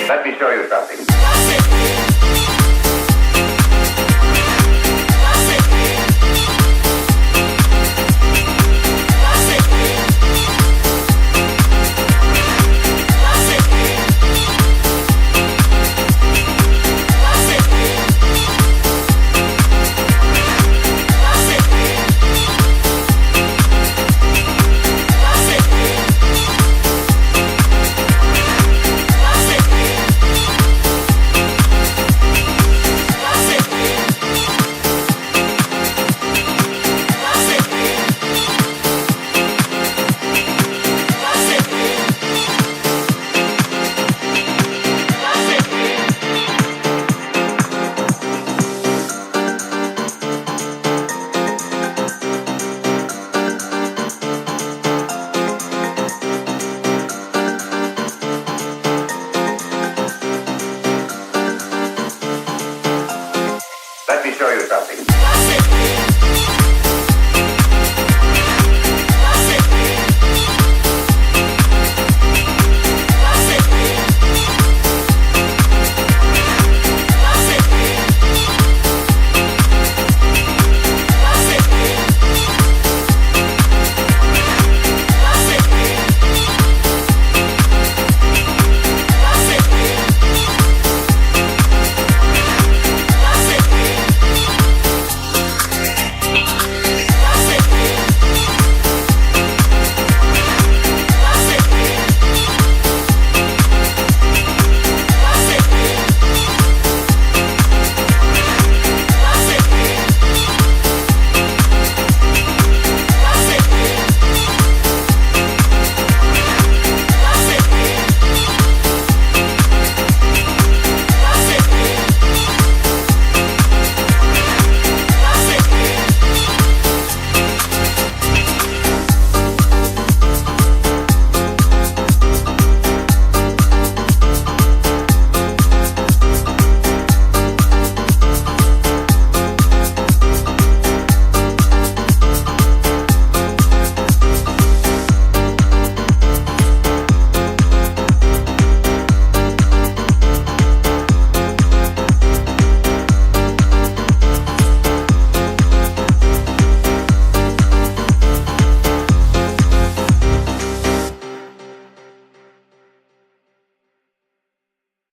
Let me show you something. Let me show you something.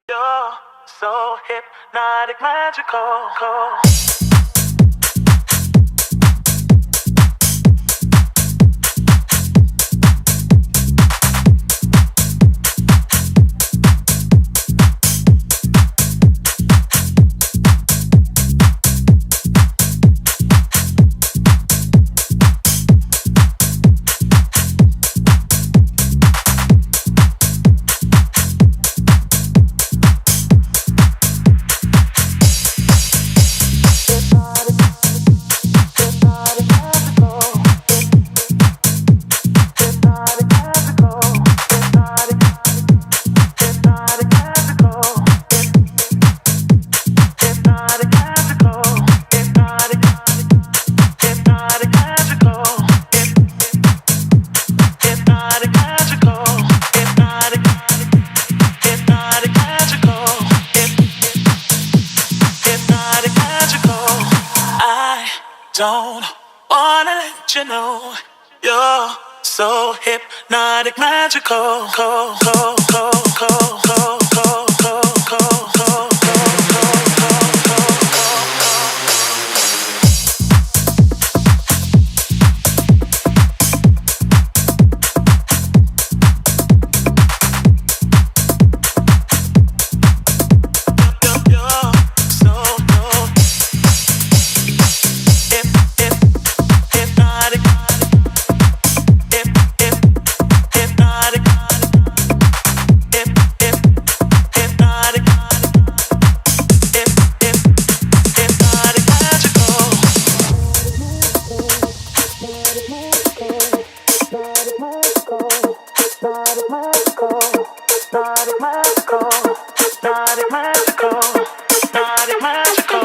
You're so hypnotic, magical. Don't wanna let you know you're so hypnotic, magical. Don't wanna let you know you're so hypnotic, magical. Don't wanna let you know you're so hypnotic, magical. You're so hypnotic, magical. You're so hypnotic, magical. You're so hypnotic, magical. You're so hypnotic, magical. You're so hypnotic, magical. You're so hypnotic, magical. You're so hypnotic, magical. You're so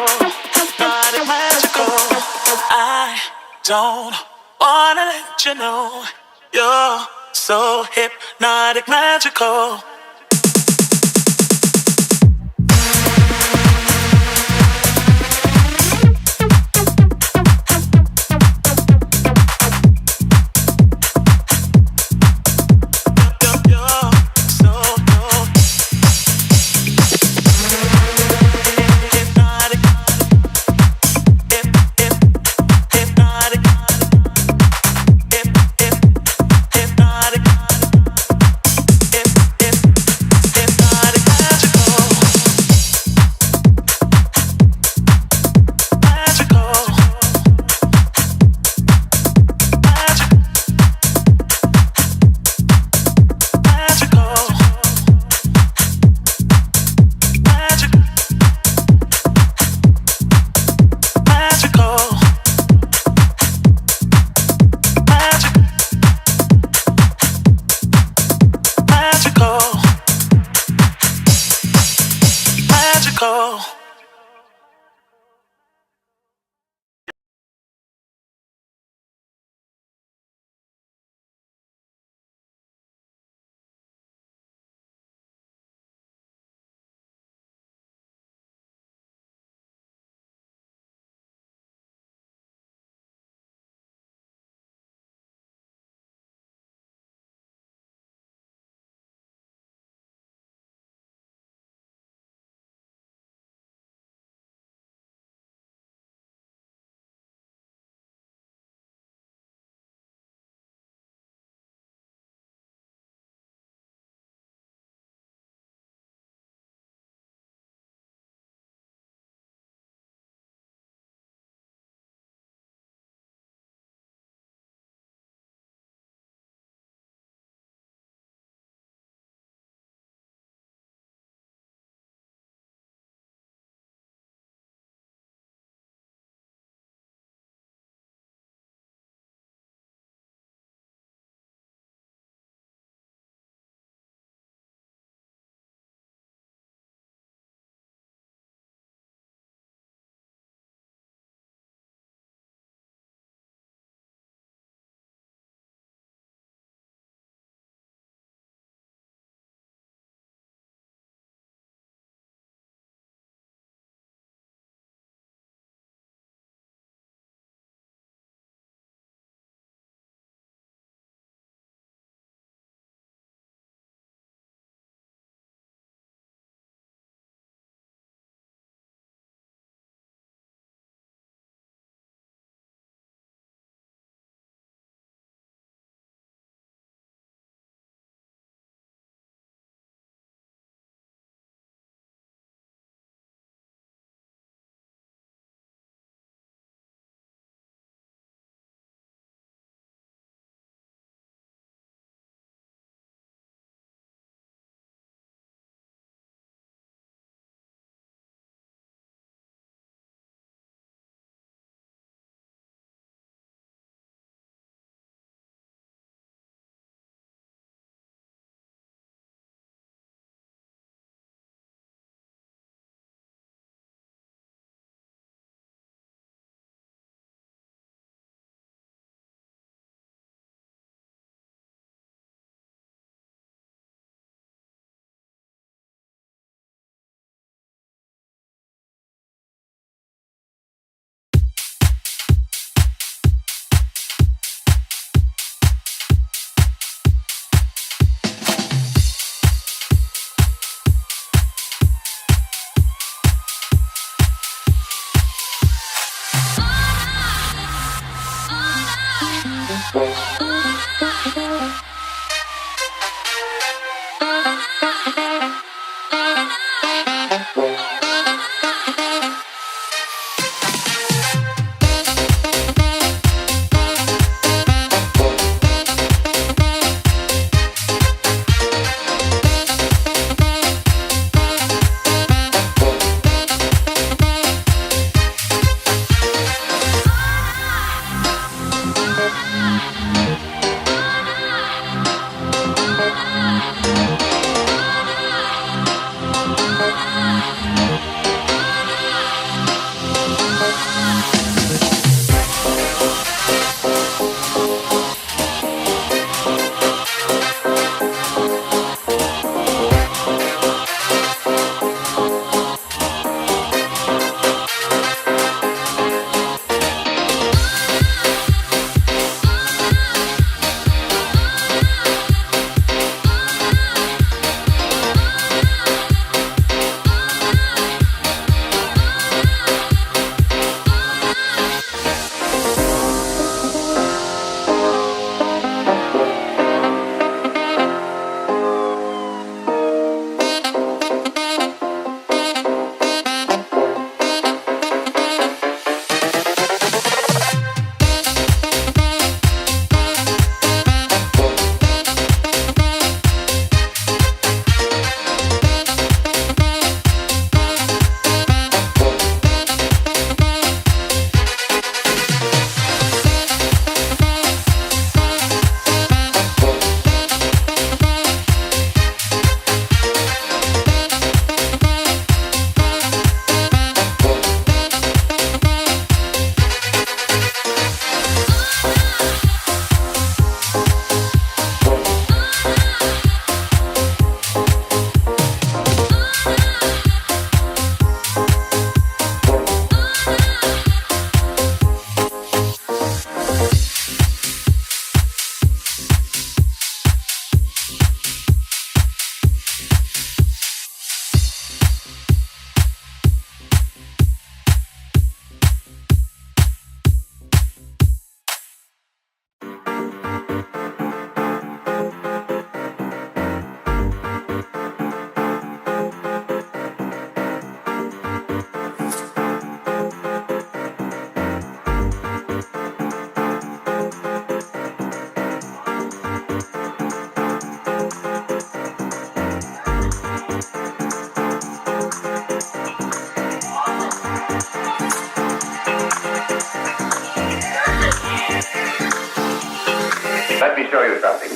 hypnotic, magical. I don't wanna let you know you're so hypnotic, magical. Let me show you something.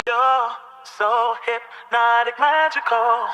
You're so hypnotic, magical.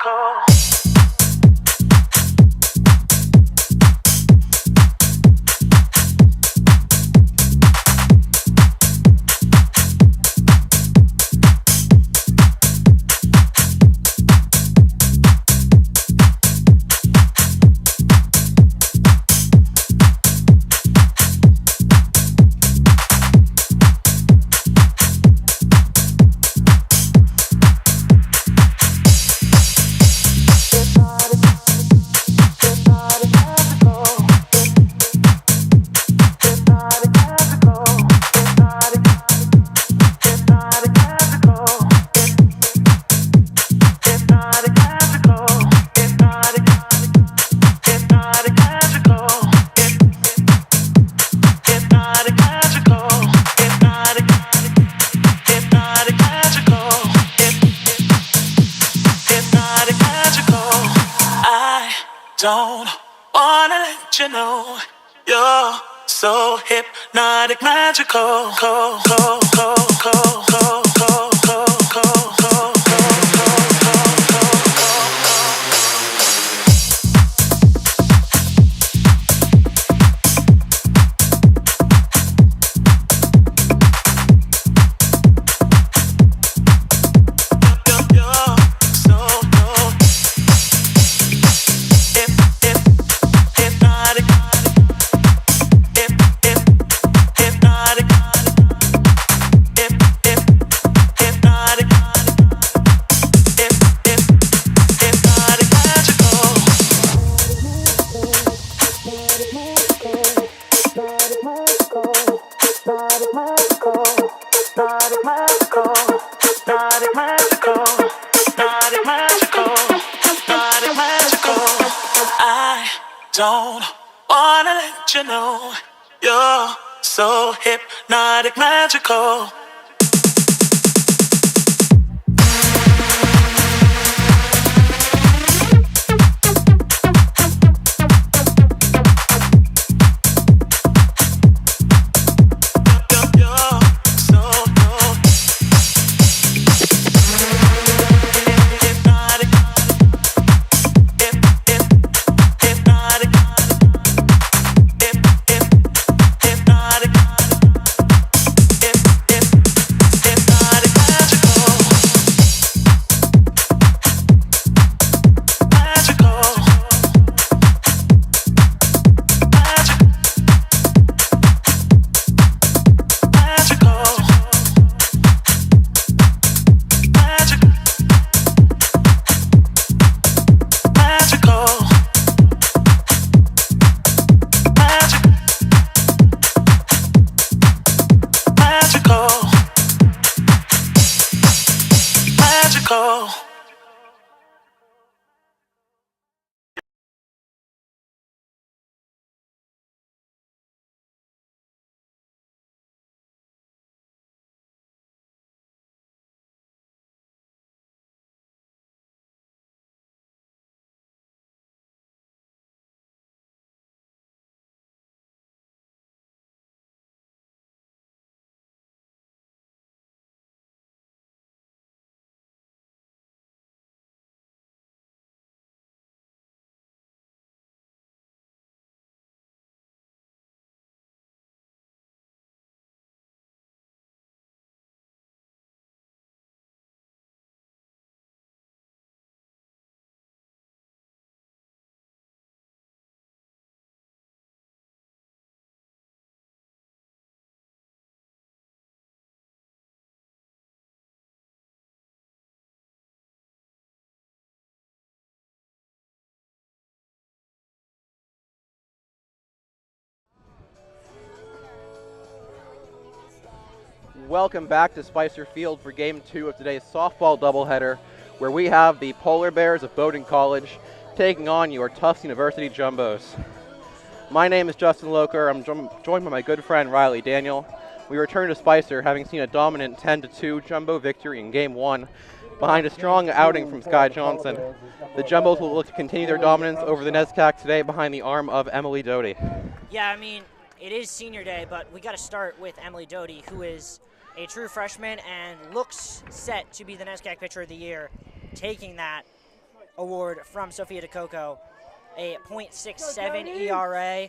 Don't wanna let you know you're so hypnotic, magical. I don't wanna let you know you're so hypnotic, magical. Welcome back to Spicer Field for Game 2 of today's softball doubleheader, where we have the Polar Bears of Bowdoin College taking on your Tufts University Jumbos. My name is Justin Loker. I'm joined by my good friend Riley Daniel. We return to Spicer, having seen a dominant 10-2 Jumbo victory in Game 1. Behind a strong outing from Sky Johnson, the Jumbos will look to continue their dominance over the NESCAC today behind the arm of Emily Doty. Yeah, I mean, it is senior day, but we got to start with Emily Doty, who is a true freshman and looks set to be the NESCAC Pitcher of the Year, taking that award from Sophia DeCoco. A .67 ERA,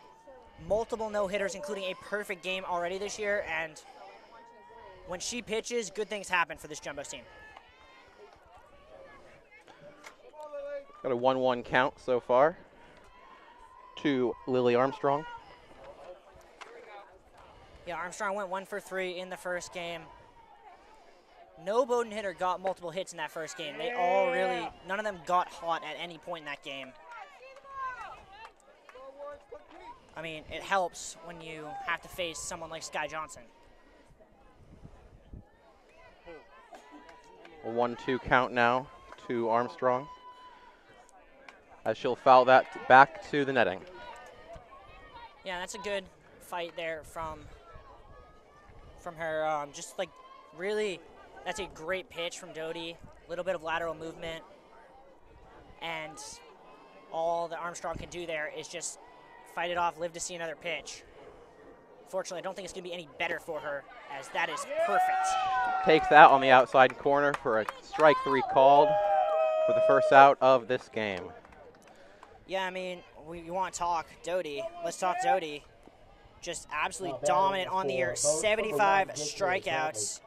multiple no-hitters, including a perfect game already this year, and when she pitches, good things happen for this Jumbos team. Got a 1-1 count so far to Lily Armstrong. Yeah, Armstrong went 1 for 3 in the first game. No Bowdoin hitter got multiple hits in that first game. They all really, none of them got hot at any point in that game. I mean, it helps when you have to face someone like Sky Johnson. A 1-2 count now to Armstrong, as she'll foul that back to the netting. Yeah, that's a good fight there from her. Just like really, that's a great pitch from Doty. A little bit of lateral movement, and all that Armstrong can do there is just fight it off, live to see another pitch. Fortunately, I don't think it's going to be any better for her, as that is perfect. Takes that on the outside corner for a strike 3 called for the first out of this game. Yeah, I mean, you want to talk Doty. Let's talk Doty. Just absolutely dominant on the year. 75 strikeouts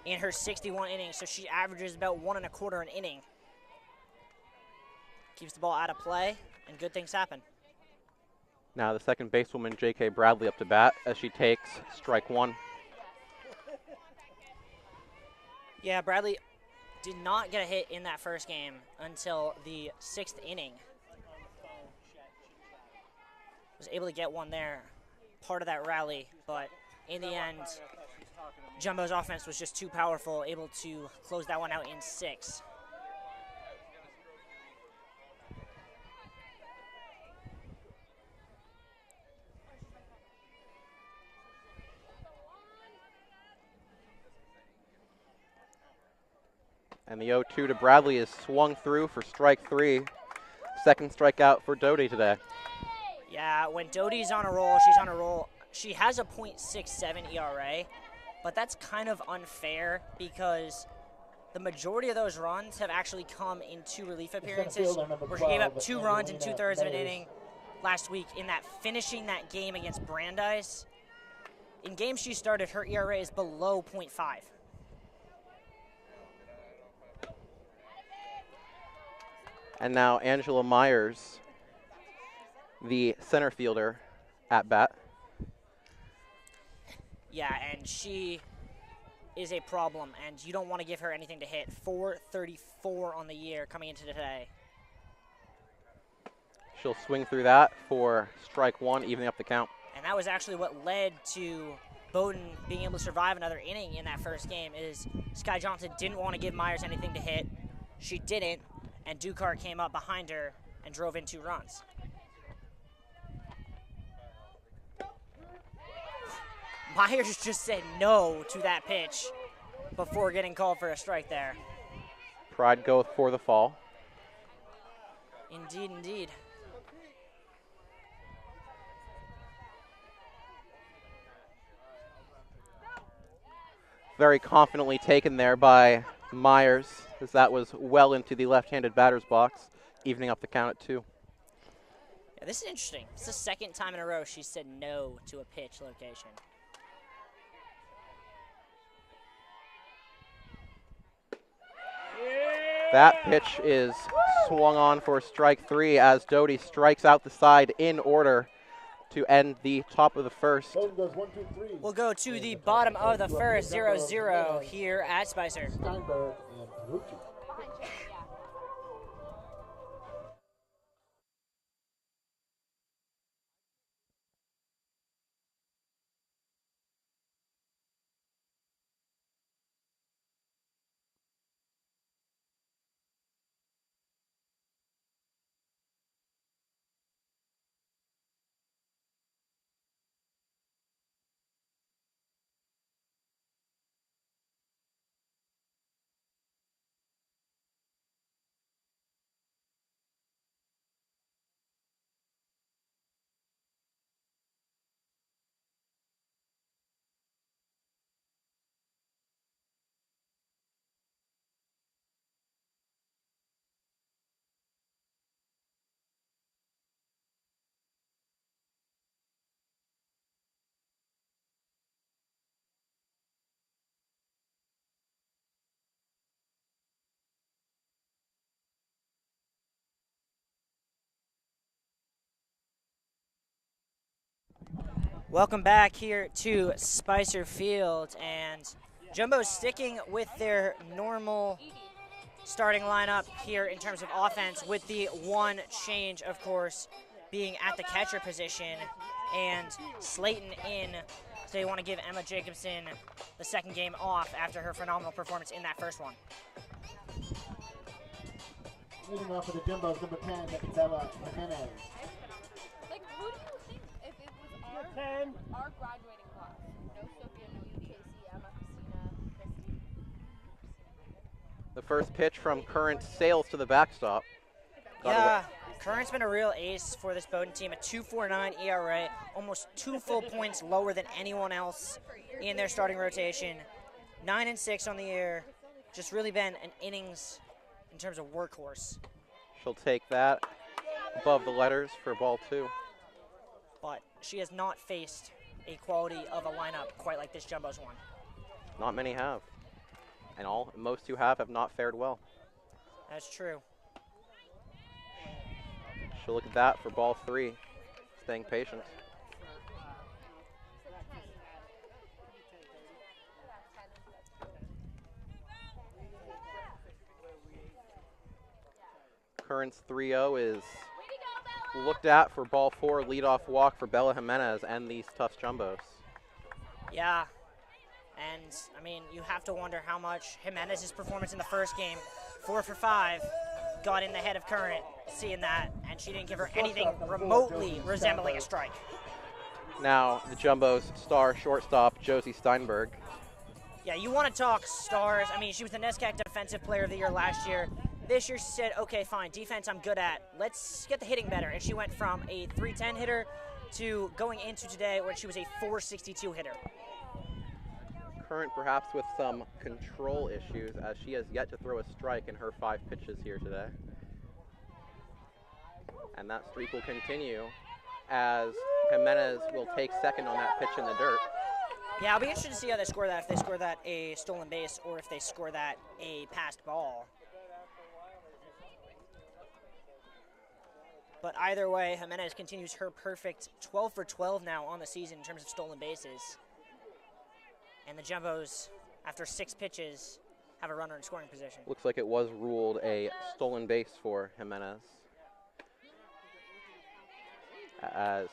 in her 61 innings, so she averages about 1 1/4 an inning. Keeps the ball out of play, and good things happen. Now the second basewoman, J.K. Bradley, up to bat as she takes strike 1. Yeah, Bradley did not get a hit in that first game until the 6th inning. Was able to get one there, part of that rally, but in the end, Jumbo's offense was just too powerful, able to close that one out in 6. And the 0-2 to Bradley is swung through for strike 3. Second strikeout for Doty today. Yeah, when Doty's on a roll, she's on a roll. She has a .67 ERA, but that's kind of unfair because the majority of those runs have actually come in 2 relief appearances, where she gave up 2 runs in 2/3 of an inning last week in that finishing that game against Brandeis. In games she started, her ERA is below .5. And now Angela Myers, the center fielder, at bat. Yeah, and she is a problem, and you don't want to give her anything to hit. .434 on the year coming into today. She'll swing through that for strike 1, evening up the count. And that was actually what led to Bowdoin being able to survive another inning in that first game, is Sky Johnson didn't want to give Myers anything to hit. She didn't, and Ducart came up behind her and drove in 2 runs. Myers just said no to that pitch before getting called for a strike there. Pride goes for the fall. Indeed, indeed. Very confidently taken there by Myers, as that was well into the left-handed batter's box, evening up the count at 2. Yeah, this is interesting. It's the second time in a row she said no to a pitch location. That pitch is swung on for strike 3 as Doty strikes out the side in order to end the top of the first. We'll go to the bottom of the first, 0-0 here at Spicer. Welcome back here to Spicer Field, and Jumbo's sticking with their normal starting lineup here in terms of offense, with the one change, of course, being at the catcher position and Slayton in. So they want to give Emma Jacobson the second game off after her phenomenal performance in that first one. Leading off with the Jumbos, number 10, Bella Jimenez. Like, who do you think, if it was our graduating class? No Sophia, no you, Casey, Emma, Christina, Christy. The first pitch from Current sails to the backstop. Yeah, Current's been a real ace for this Bowdoin team. A 2.49 ERA, almost 2 full points lower than anyone else in their starting rotation. 9-6 on the year. Just really been an innings in terms of workhorse. She'll take that above the letters for ball 2. But she has not faced a quality of a lineup quite like this Jumbo's one. Not many have. And most who have not fared well. That's true. She'll look at that for ball 3, staying patient. Current's 3-0 is looked at for ball 4, leadoff walk for Bella Jimenez and these Tufts Jumbos. Yeah, and I mean, you have to wonder how much Jimenez's performance in the first game, 4 for 5, got in the head of Current, seeing that, and she didn't give her anything remotely resembling a strike. Now, the Jumbo's star shortstop, Josie Steinberg. Yeah, you want to talk stars. I mean, she was the NESCAC Defensive Player of the Year last year. This year she said, okay, fine, defense I'm good at. Let's get the hitting better. And she went from a 310 hitter to going into today where she was a 462 hitter. Current perhaps with some control issues, as she has yet to throw a strike in her 5 pitches here today. And that streak will continue as Jimenez will take second on that pitch in the dirt. Yeah, I'll be interested to see how they score that, if they score that a stolen base or if they score that a passed ball. But either way, Jimenez continues her perfect 12 for 12 now on the season in terms of stolen bases. And the Jumbos, after 6 pitches, have a runner in scoring position. Looks like it was ruled a stolen base for Jimenez, as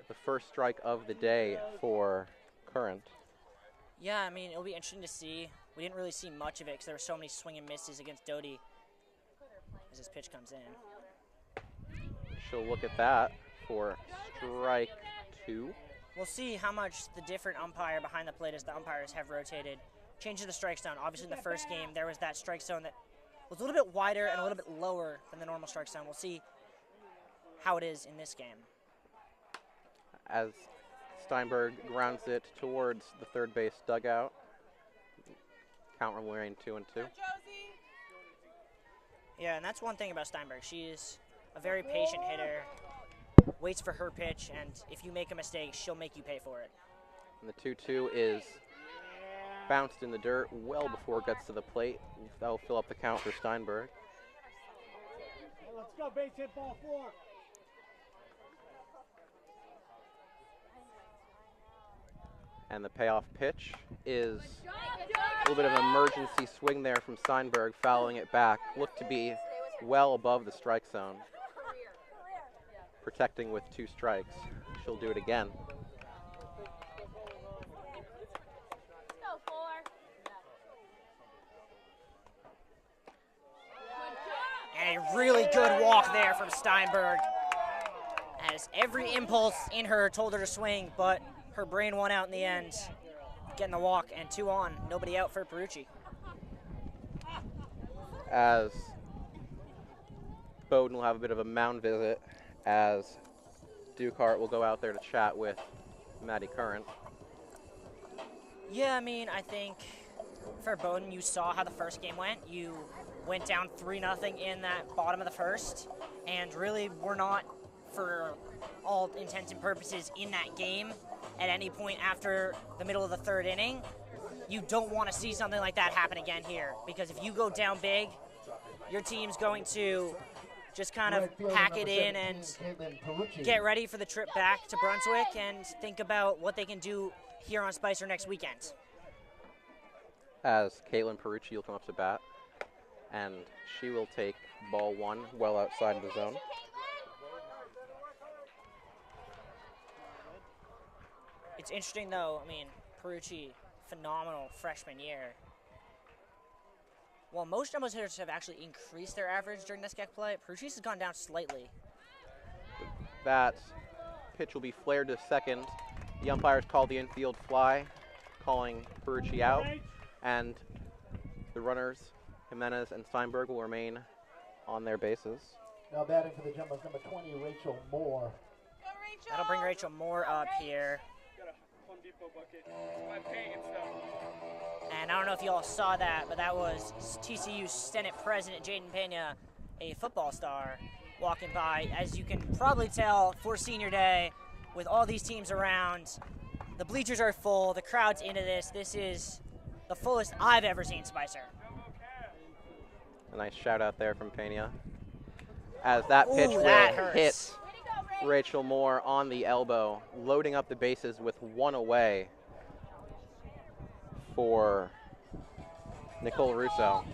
the first strike of the day for Current. Yeah, I mean, it'll be interesting to see. We didn't really see much of it because there were so many swing and misses against Doty as this pitch comes in. She'll look at that for strike 2. We'll see how much the different umpire behind the plate as the umpires have rotated changes the strike zone. Obviously, in the first game, there was that strike zone that was a little bit wider and a little bit lower than the normal strike zone. We'll see how it is in this game. As Steinberg grounds it towards the third base dugout. Count remain 2-2. Yeah, and that's one thing about Steinberg. She's a very patient hitter, waits for her pitch, and if you make a mistake, she'll make you pay for it. And the 2-2 is bounced in the dirt well before it gets to the plate. That'll fill up the count for Steinberg. Let's go, base hit, ball 4. And the payoff pitch is a little bit of an emergency swing there from Steinberg, fouling it back. Looked to be well above the strike zone, protecting with 2 strikes. She'll do it again. And a really good walk there from Steinberg, as every impulse in her told her to swing, but her brain won out in the end, getting the walk, and 2 on, nobody out for Perucci. As Bowdoin will have a bit of a mound visit, as Dukart will go out there to chat with Maddie Current. Yeah, I mean, I think for Bowdoin, you saw how the first game went. You went down 3-0 in that bottom of the first, and really were not, for all intents and purposes, in that game at any point after the middle of the 3rd inning. You don't want to see something like that happen again here, because if you go down big, your team's going to just kind of pack it in and get ready for the trip back to Brunswick and think about what they can do here on Spicer next weekend. As Caitlin Perucci will come up to bat, and she will take ball 1 well outside of the zone. It's interesting, though. I mean, Perucci, phenomenal freshman year. While most jumbo hitters have actually increased their average during this SCAC play, Perucci's has gone down slightly. That pitch will be flared to second. The umpires called the infield fly, calling Perucci out, and the runners, Jimenez and Steinberg, will remain on their bases. Now batting for the Jumbos, number 20, Rachel Moore. That'll bring Rachel Moore up here. And I don't know if you all saw that, but that was TCU Senate President Jaden Pena, a football star, walking by. As you can probably tell, for senior day, with all these teams around, the bleachers are full, the crowd's into this. This is the fullest I've ever seen Spicer. A nice shout out there from Pena. As that pitch will hit Rachel Moore on the elbow, loading up the bases with 1 away for Nicole Russo.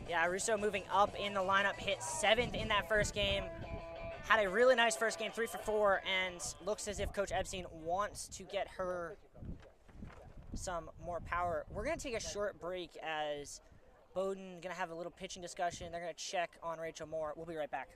Yeah, Russo moving up in the lineup, hit 7th in that first game. Had a really nice first game, 3 for 4, and looks as if Coach Epstein wants to get her some more power. We're going to take a short break as Bowdoin going to have a little pitching discussion. They're going to check on Rachel Moore. We'll be right back.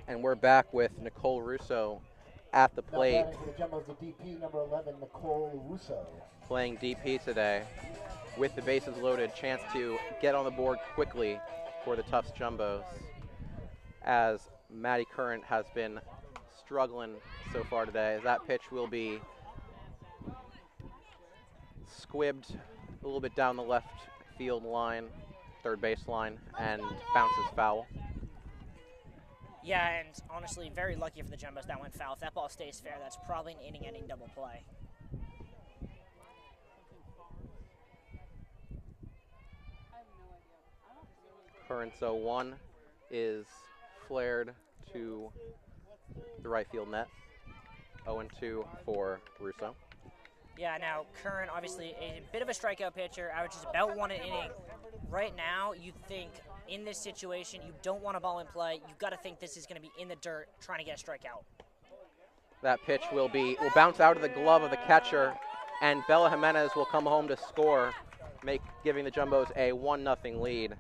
And we're back with Nicole Russo at the plate. Now batting for the Jumbos, the DP, number 11, Nicole Russo. Playing DP today with the bases loaded. Chance to get on the board quickly for the Tufts Jumbos, as Maddie Current has been struggling so far today. That pitch will be squibbed a little bit down the left field line, third base line, and bounces foul. Yeah, and honestly, very lucky for the Jumbos that went foul. If that ball stays fair, that's probably an inning-ending double play. Current's 0-1 is flared to the right field net. 0-2 for Russo. Yeah, now Curran, obviously a bit of a strikeout pitcher, averages about 1 inning. Right now, you'd think in this situation, you don't want a ball in play. You've got to think this is going to be in the dirt, trying to get a strikeout. That pitch will bounce out of the glove of the catcher, and Bella Jimenez will come home to score, giving the Jumbos a 1-0 lead.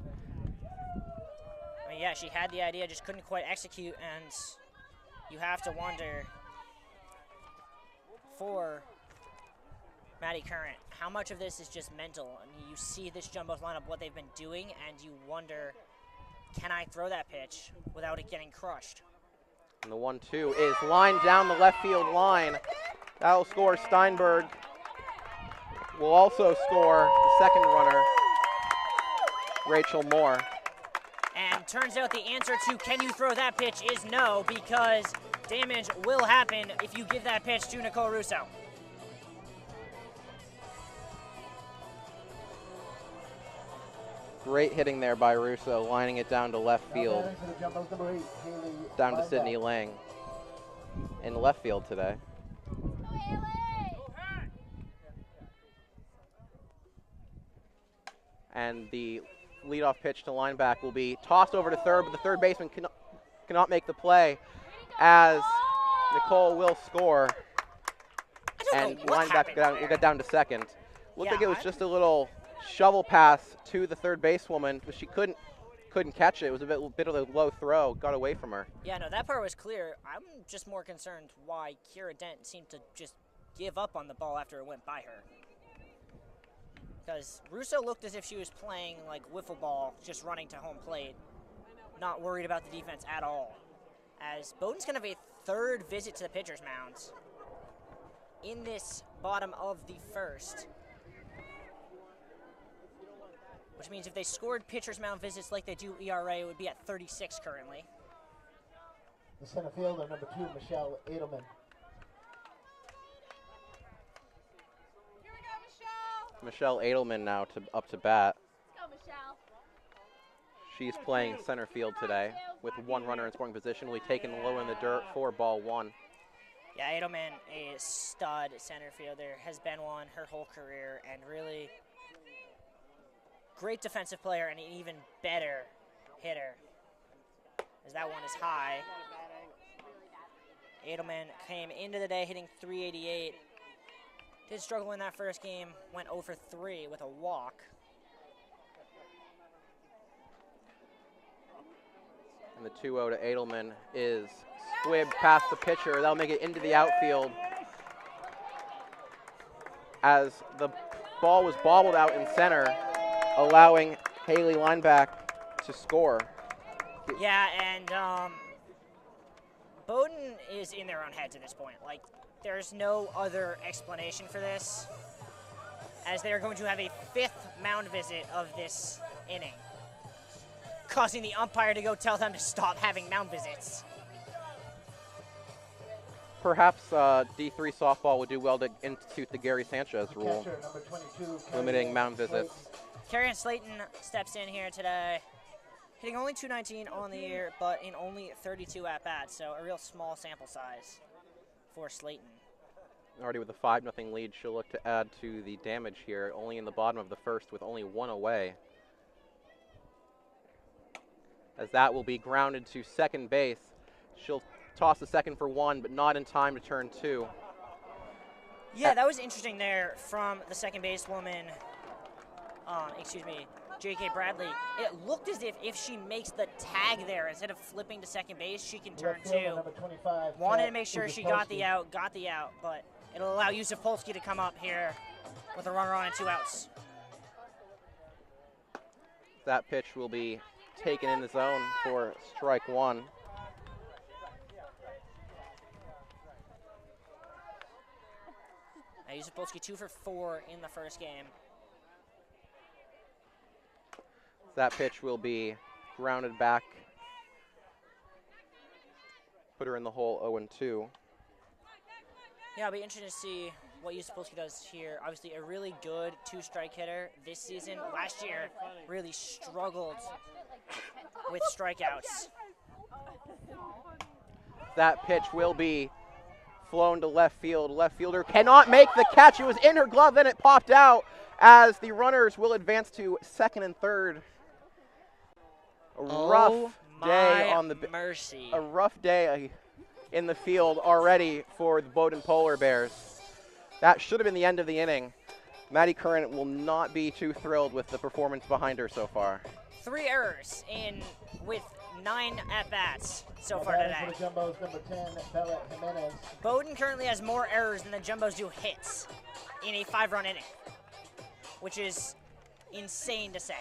I mean, yeah, she had the idea, just couldn't quite execute, and you have to wonder for Maddie Current, how much of this is just mental? I mean, you see this Jumbos lineup, what they've been doing, and you wonder, can I throw that pitch without it getting crushed? And the 1-2 is lined down the left field line. That'll score. Steinberg will also score the second runner, Rachel Moore. And turns out the answer to can you throw that pitch is no, because damage will happen if you give that pitch to Nicole Russo. Great hitting there by Russo, lining it down to left field. For the Jumbos, number 8, Haley Down to Lineback. Sydney Lang in left field today. And the leadoff pitch to Lineback will be tossed over to third, but the third baseman cannot make the play, as Nicole will score. And Lineback will get down to second. Looked like it was just a little shovel pass to the third basewoman, but she couldn't couldn't catch it. It was a bit of a low throw. Got away from her. Yeah, no, that part was clear. I'm just more concerned why Kira Dent seemed to just give up on the ball after it went by her. Because Russo looked as if she was playing like wiffle ball, just running to home plate, not worried about the defense at all. As Bowdoin's going to have a third visit to the pitcher's mound in this bottom of the first. Which means if they scored pitcher's mound visits like they do ERA, it would be at 36 currently. The center fielder, number 2, Michelle Edelman. Here we go, Michelle. Michelle Edelman now up to bat. Let's go, Michelle. She's playing center field today with one runner in scoring position. Will be taken low in the dirt for ball 1. Yeah, Edelman, a stud center fielder, has been one her whole career, and really great defensive player and an even better hitter, as that one is high. Edelman came into the day hitting .388. Did struggle in that first game, went 0 for 3 with a walk. And the 2-0 to Edelman is squibbed past the pitcher. That'll make it into the outfield as the ball was bobbled out in center, allowing Haley Lineback to score. Yeah, and Bowdoin is in their own heads at this point. Like, there's no other explanation for this, as they are going to have a 5th mound visit of this inning, causing the umpire to go tell them to stop having mound visits. Perhaps D3 softball would do well to institute the Gary Sanchez rule, Catcher, number 22, limiting mound visits. Carrion Slayton steps in here today, hitting only .219 on the year, but in only 32 at-bats, so a real small sample size for Slayton. Already with a 5-0 lead, she'll look to add to the damage here, only in the bottom of the first with only 1 away. As that will be grounded to second base. She'll toss the second for 1, but not in time to turn 2. Yeah, that was interesting there from the second basewoman, J.K. Bradley. It looked as if she makes the tag there, instead of flipping to second base, she can turn 2. Number 25, Wanted to make sure she got the out, but it'll allow Yusuf Polsky to come up here with a runner on and 2 outs. That pitch will be taken in the zone for strike 1. Now Yusuf Polsky 2 for 4 in the first game. That pitch will be grounded back. Put her in the hole 0-2. Yeah, it'll be interesting to see what Yusuf Polsky does here. Obviously, a really good 2-strike hitter this season. Last year, really struggled with strikeouts. That pitch will be flown to left field. Left fielder cannot make the catch. It was in her glove, then it popped out as the runners will advance to second and third. A rough day on the mercy. A rough day in the field already for the Bowdoin Polar Bears. That should have been the end of the inning. Maddie Curran will not be too thrilled with the performance behind her so far. 3 errors with 9 at-bats so far today. For the Jumbos, number 10, Bella Jimenez. Bowdoin currently has more errors than the Jumbos do hits in a 5-run inning, which is insane to say.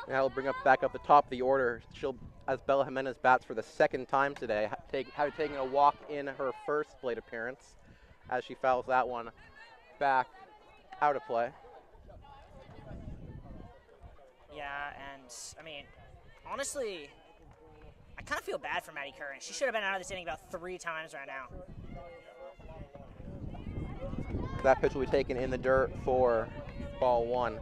Now we'll bring back up the top of the order. She'll, as Bella Jimenez bats for the second time today, having taken a walk in her first plate appearance, as she fouls that one back out of play. Yeah, and I mean, honestly, I kind of feel bad for Maddie Curran. She should have been out of this inning about 3 times right now. That pitch will be taken in the dirt for ball 1.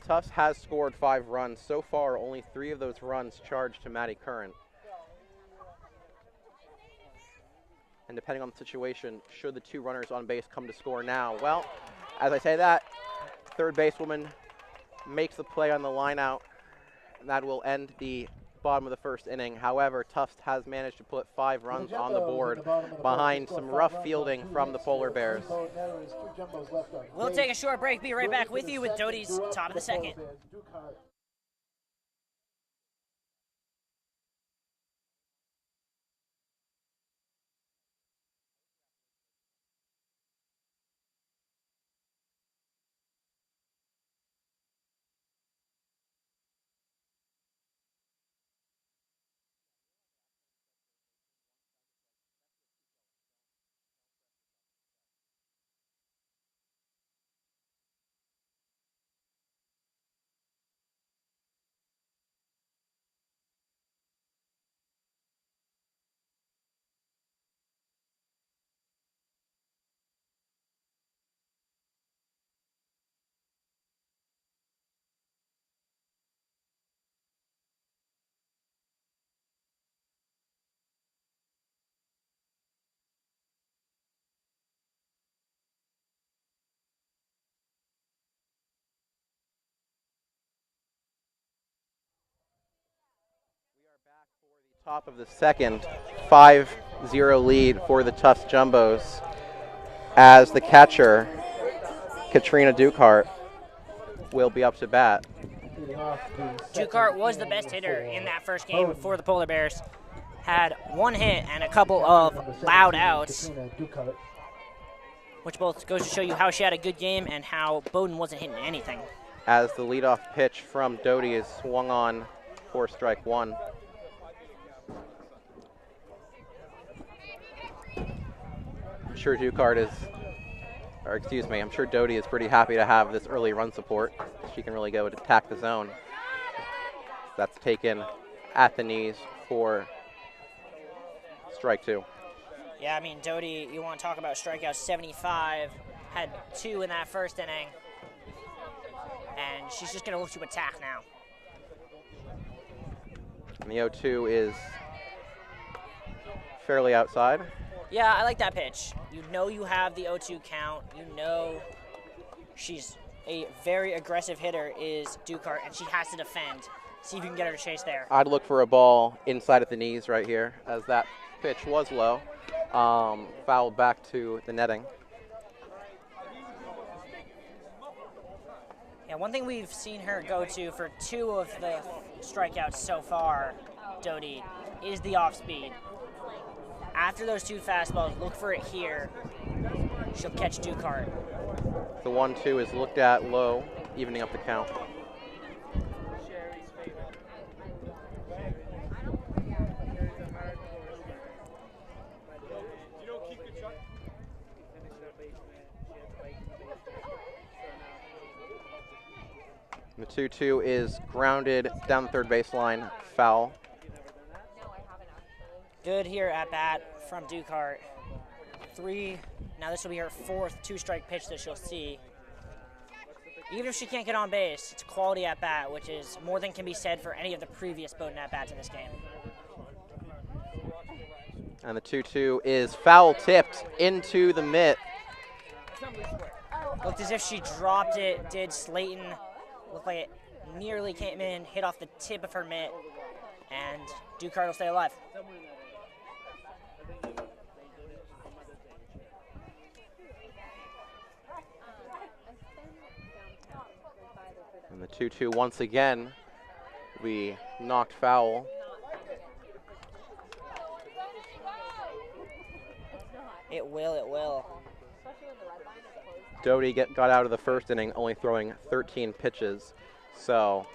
Tufts has scored 5 runs. So far, only 3 of those runs charged to Maddie Curran. And depending on the situation, should the 2 runners on base come to score now? Well, as I say that, third basewoman makes the play on the line out, and that will end the bottom of the first inning. However, Tufts has managed to put 5 runs on the board behind some rough fielding from the Polar Bears. We'll take a short break. Be right back with you with Doty's top of the second. Top of the second, 5-0 lead for the Tufts Jumbos as the catcher, Katrina Dukehart, will be up to bat. Dukehart was the best hitter in that first game for the Polar Bears. Had 1 hit and a couple of loud outs, which both goes to show you how she had a good game and how Bowdoin wasn't hitting anything. As the leadoff pitch from Doty is swung on for strike 1. I'm sure I'm sure Doty is pretty happy to have this early run support. She can really go and attack the zone. That's taken at the knees for strike 2. Yeah, I mean, Doty, you want to talk about strikeouts, 75, had 2 in that first inning, and she's just going to look to attack now. And the 0-2 is fairly outside. Yeah, I like that pitch. You know you have the 0-2 count. You know she's a very aggressive hitter is Dukehart, and she has to defend. See if you can get her to chase there. I'd look for a ball inside at the knees right here, as that pitch was low. Fouled back to the netting. Yeah, one thing we've seen her go to for 2 of the strikeouts so far, Doty, is the off speed. After those 2 fastballs, look for it here. She'll catch Dukehart. The 1-2 is looked at low, evening up the count. The 2-2 is grounded down the third baseline, foul. Good here at bat from Dukehart. 3, now this will be her 4th 2-strike pitch that she'll see. Even if she can't get on base, it's a quality at bat, which is more than can be said for any of the previous Bowdoin at bats in this game. And the 2-2 is foul tipped into the mitt. Looked as if she dropped it, did Slayton. Looked like it nearly came in, hit off the tip of her mitt, and Dukehart will stay alive. And the 2-2 once again, we knocked foul. It will. Doty got out of the first inning only throwing 13 pitches, so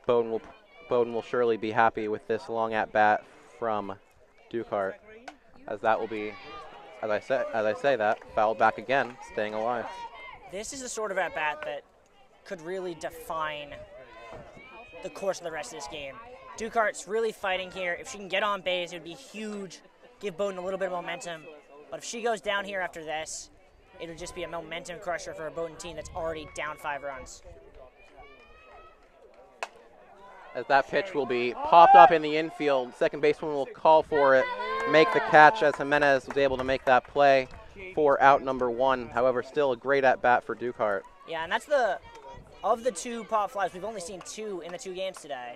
Bowdoin will surely be happy with this long at bat from Dukehart, as that will be, as I say that, fouled back again, staying alive. This is the sort of at bat that could really define the course of the rest of this game. Dukehart's really fighting here. If she can get on base, it would be huge, give Bowdoin a little bit of momentum. But if she goes down here after this, it would just be a momentum crusher for a Bowdoin team that's already down 5 runs. As that pitch will be popped up in the infield, second baseman will call for it, make the catch as Jimenez was able to make that play for out number 1. However, still a great at-bat for Dukehart. Yeah, and that's of the 2 pop flies, we've only seen 2 in the 2 games today.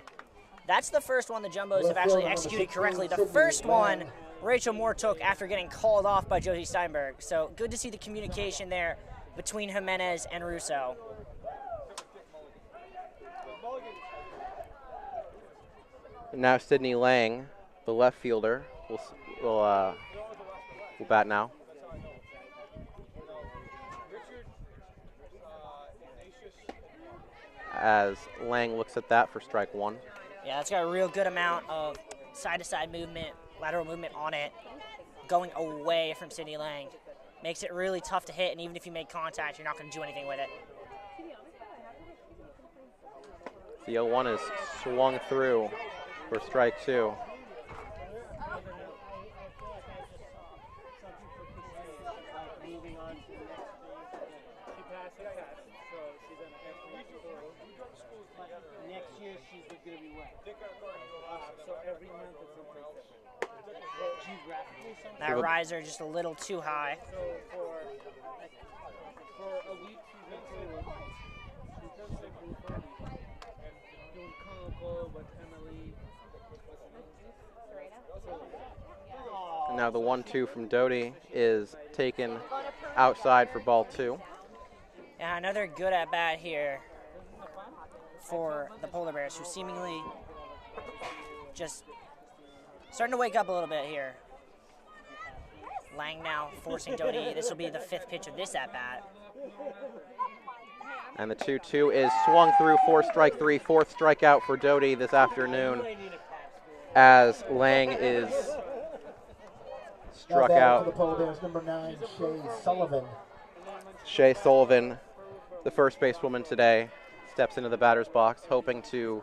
That's the first one the Jumbos have actually executed correctly. The first one Rachel Moore took after getting called off by Josie Steinberg. So good to see the communication there between Jimenez and Russo. And now Sydney Lang, the left fielder, will bat now. As Lang looks at that for strike one. Yeah, it's got a real good amount of side-to-side movement, lateral movement on it, going away from Sydney Lang. Makes it really tough to hit, and even if you make contact, you're not going to do anything with it. The 0-1 is swung through for strike two. Next year she's going to be what? So every month it's someplace different. Geographically something. That riser just a little too high. So for a week she's done doing Congo with Emily. And now the 1-2 from Doty is taken outside for ball two. Yeah, another good at bat here for the Polar Bears, who seemingly just starting to wake up a little bit here. Lang now forcing Doty. This will be the 5th pitch of this at bat. And the 2-2 is swung through for strike three, 4th strikeout for Doty this afternoon, as Lang is struck out. For the Polar Bears, number 9, Shay Sullivan. Shay Sullivan, the first basewoman today, steps into the batter's box, hoping to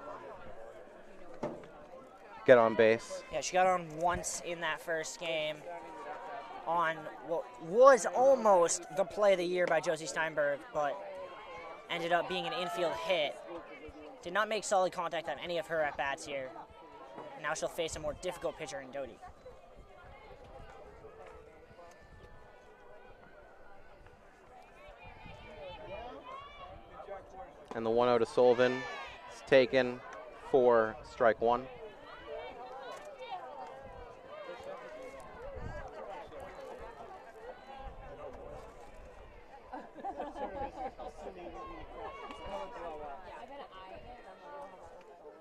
get on base. Yeah, she got on once in that first game on what was almost the play of the year by Josie Steinberg, but ended up being an infield hit. Did not make solid contact on any of her at-bats here. Now she'll face a more difficult pitcher in Doty. And the 1-0 to Sullivan is taken for strike one.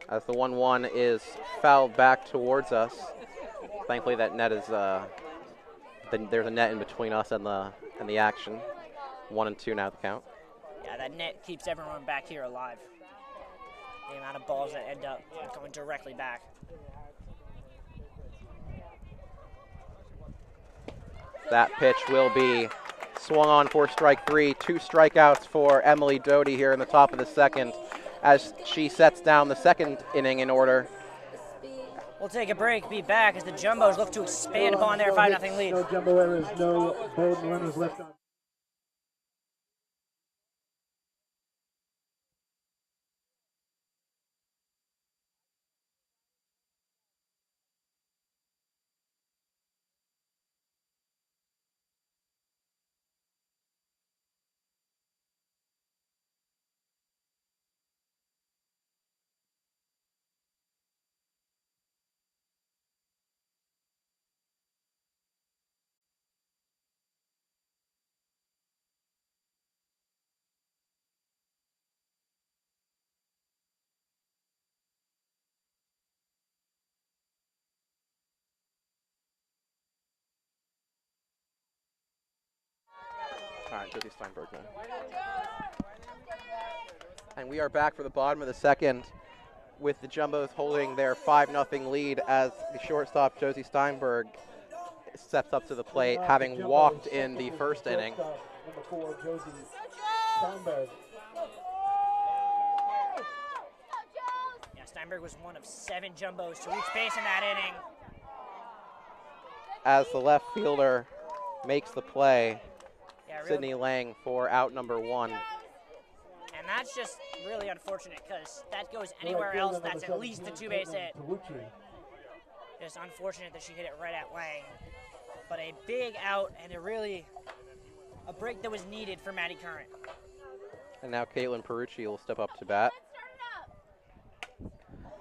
As the 1-1 is fouled back towards us. Thankfully that net is, there's a net in between us and the action. 1-2 now the count. Yeah, that net keeps everyone back here alive. The amount of balls that end up going directly back. That pitch will be swung on for strike three. 2 strikeouts for Emily Doty here in the top of the second as she sets down the second inning in order. We'll take a break, be back as the Jumbos look to expand upon their 5-0 lead. No Jumbo errors, no Bowdoin runners left on. All right, Josie Steinberg now. And we are back for the bottom of the second with the Jumbos holding their 5-0 lead as the shortstop, Josie Steinberg, steps up to the plate, having walked in the first inning. Number 4, Josie Steinberg. Yeah, Steinberg was one of 7 Jumbos to reach base in that inning. As the left fielder makes the play, Yeah, Sydney Lang for out number 1. And that's just really unfortunate because that goes anywhere else, that's at least a 2-base hit. Just unfortunate that she hit it right at Lang. But a big out and a break that was needed for Maddie Current. And now Caitlin Perucci will step up to bat.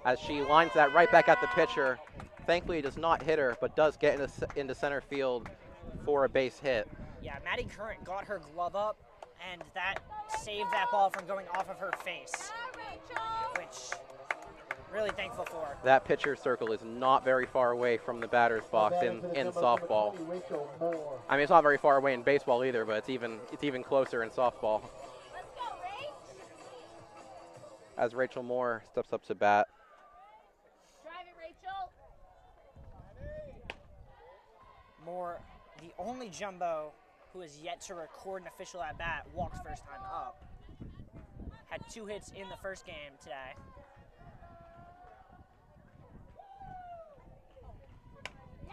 as she lines that right back at the pitcher. Thankfully, does not hit her, but does get into center field for a base hit. Yeah, Maddie Current got her glove up, and that saved that ball from going off of her face, which really thankful for. That pitcher's circle is not very far away from the batter's box in softball. I mean, it's not very far away in baseball either, but it's even closer in softball. As Rachel Moore steps up to bat. Drive it, Rachel. Moore, the only jumbo who has yet to record an official at bat, walks first time up. Had 2 hits in the first game today.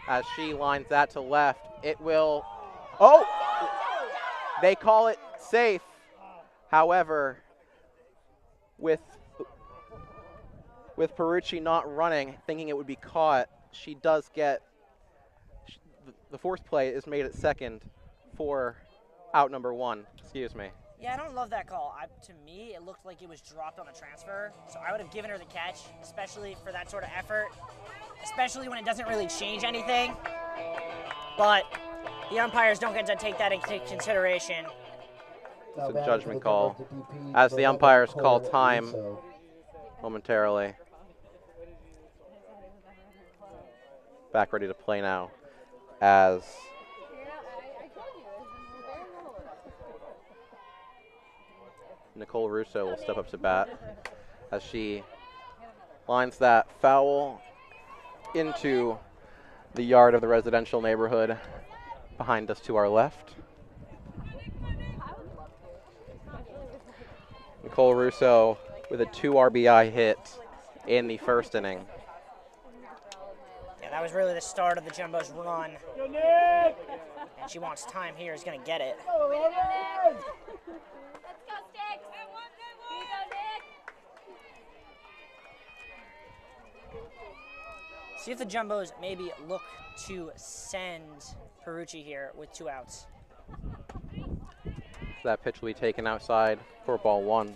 As she lines that to left, it will, oh! They call it safe. However, with Perucci not running, thinking it would be caught, she does get, the force play is made at second for out number 1, excuse me. Yeah, I don't love that call. To me, it looked like it was dropped on the transfer, so I would have given her the catch, especially for that sort of effort, especially when it doesn't really change anything. But the umpires don't get to take that into consideration. It's a judgment call. As the umpires call time momentarily. Back ready to play now. As Nicole Russo will step up to bat as she lines that foul into the yard of the residential neighborhood behind us to our left. Nicole Russo with a 2 RBI hit in the first inning. Yeah, that was really the start of the Jumbo's run. And she wants time here, is going to get it. Let's go, Sticks. Here you go, Nick. See if the Jumbos maybe look to send Perucci here with 2 outs. That pitch will be taken outside for ball 1.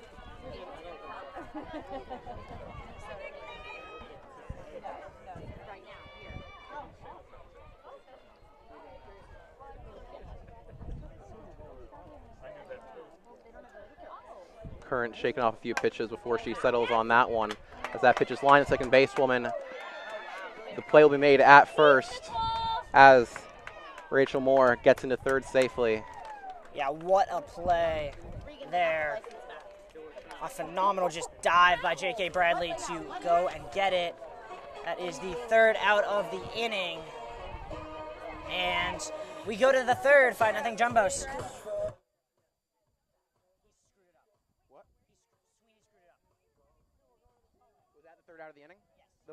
Current shaking off a few pitches before she settles on that one. As that pitch is lined at second basewoman, the play will be made at first as Rachel Moore gets into third safely. Yeah, what a play there. A phenomenal just dive by J.K. Bradley to go and get it. That is the 3rd out of the inning. And we go to the 3rd, 5-0 Jumbos. What? Was that the 3rd out of the inning? Yes.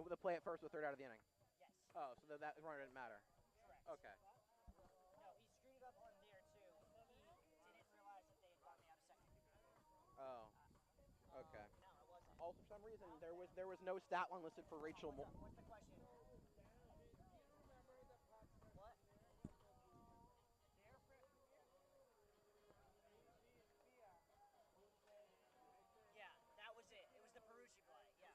The play at first was 3rd out of the inning? Yes. Oh, so that runner didn't matter? Correct. Okay. No, he screwed it up on there too. He didn't realize that they had gotten me out of second. Oh. Okay. Also, for some reason, there was no stat line listed for Rachel Moore. What's the question? What? Yeah, that was it. It was the Perucci play. Yeah.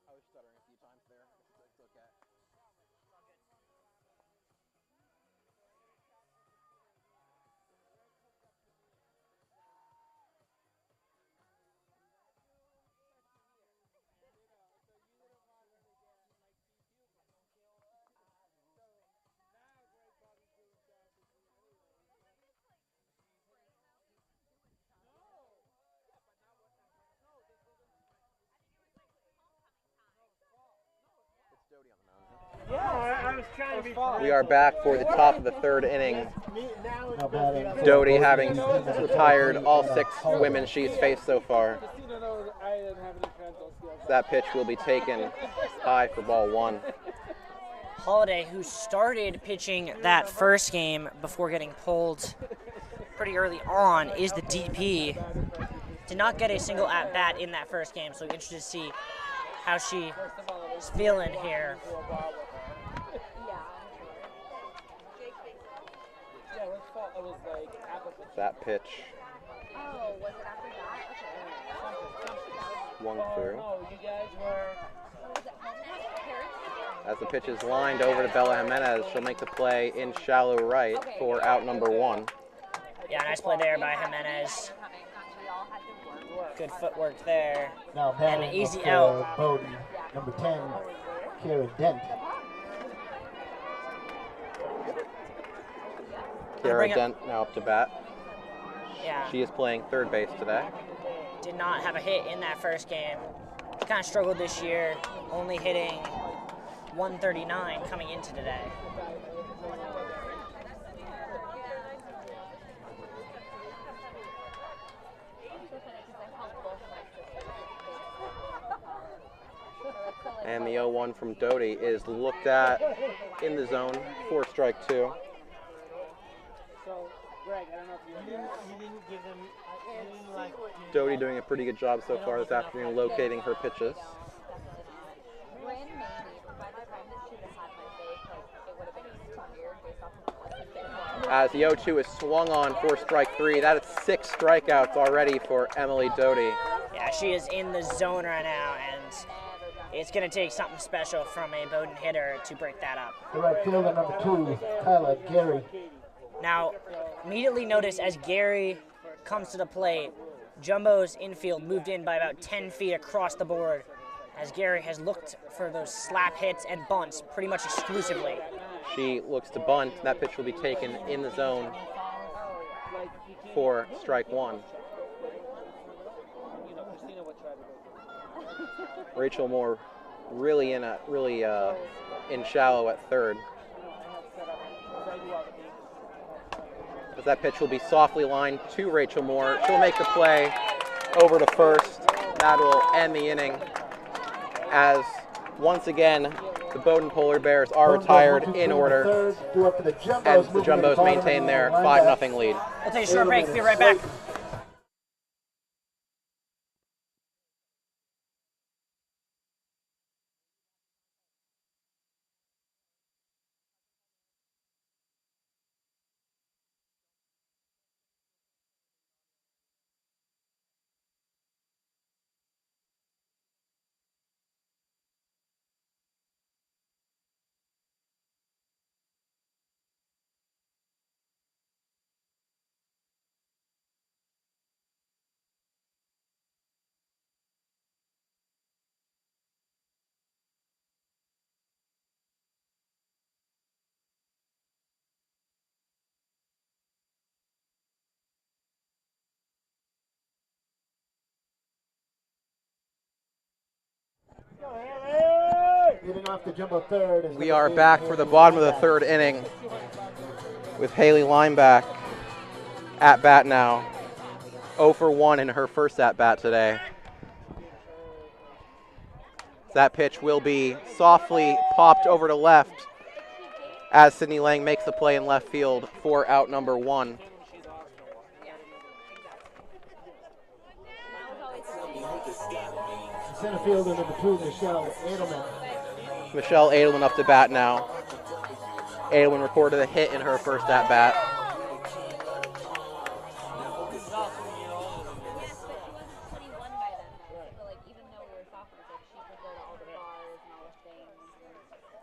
I was stuttering a few times there. It's okay. Yeah, I was trying to be. We are back for the top of the 3rd inning. Doty having retired all 6 women she's faced so far. That pitch will be taken high for ball 1. Holiday, who started pitching that first game before getting pulled pretty early on, is the DP. Did not get a single at-bat in that first game, so we're interested to see how she is feeling here. That pitch Oh, was it after that? Okay. Swung through. No, you guys were. What was it? Paris? As the pitch is lined over to Bella Jimenez, she'll make the play in shallow right for out number 1. Yeah, nice play there by Jimenez. Good footwork there. Now And batting an easy up out. for Bowdoin, number 10, Kara Dent. Kara bring up- Dent now up to bat. Yeah, She is playing third base today. did not have a hit in that first game. Kind of struggled this year, only hitting 139 coming into today. And the 0-1 from Doty is looked at in the zone for strike 2. So, Greg, I don't know if you didn't give them. You didn't like. Doty doing a pretty good job so far this afternoon locating her pitches. When maybe, by the time that she would have had my face, like, it would have been easier based off of As the 0-2 is swung on for strike 3, that is 6 strikeouts already for Emily Doty. Yeah, she is in the zone right now, and it's going to take something special from a Bowdoin hitter to break that up. The right fielder, number 2, Kyla Gary. Now, immediately notice as Gary comes to the plate, Jumbo's infield moved in by about 10 feet across the board, as Gary has looked for those slap hits and bunts pretty much exclusively. She looks to bunt. That pitch will be taken in the zone for strike 1. Rachel Moore really in shallow at third. As that pitch will be softly lined to Rachel Moore. She'll make the play over to first. That will end the inning. As once again, the Bowdoin Polar Bears are retired in order, and the Jumbos maintain their 5-0 lead. We'll take a short break. Be right back. Leading off the jumbo third. We are back for the bottom of the third inning with Haley Lineback at bat now. 0 for 1 in her first at bat today. That pitch will be softly popped over to left as Sydney Lang makes the play in left field for out number 1. Center fielder, number 2, Michelle Edelman. Michelle Edelman up to bat now. Edelman recorded a hit in her first at bat.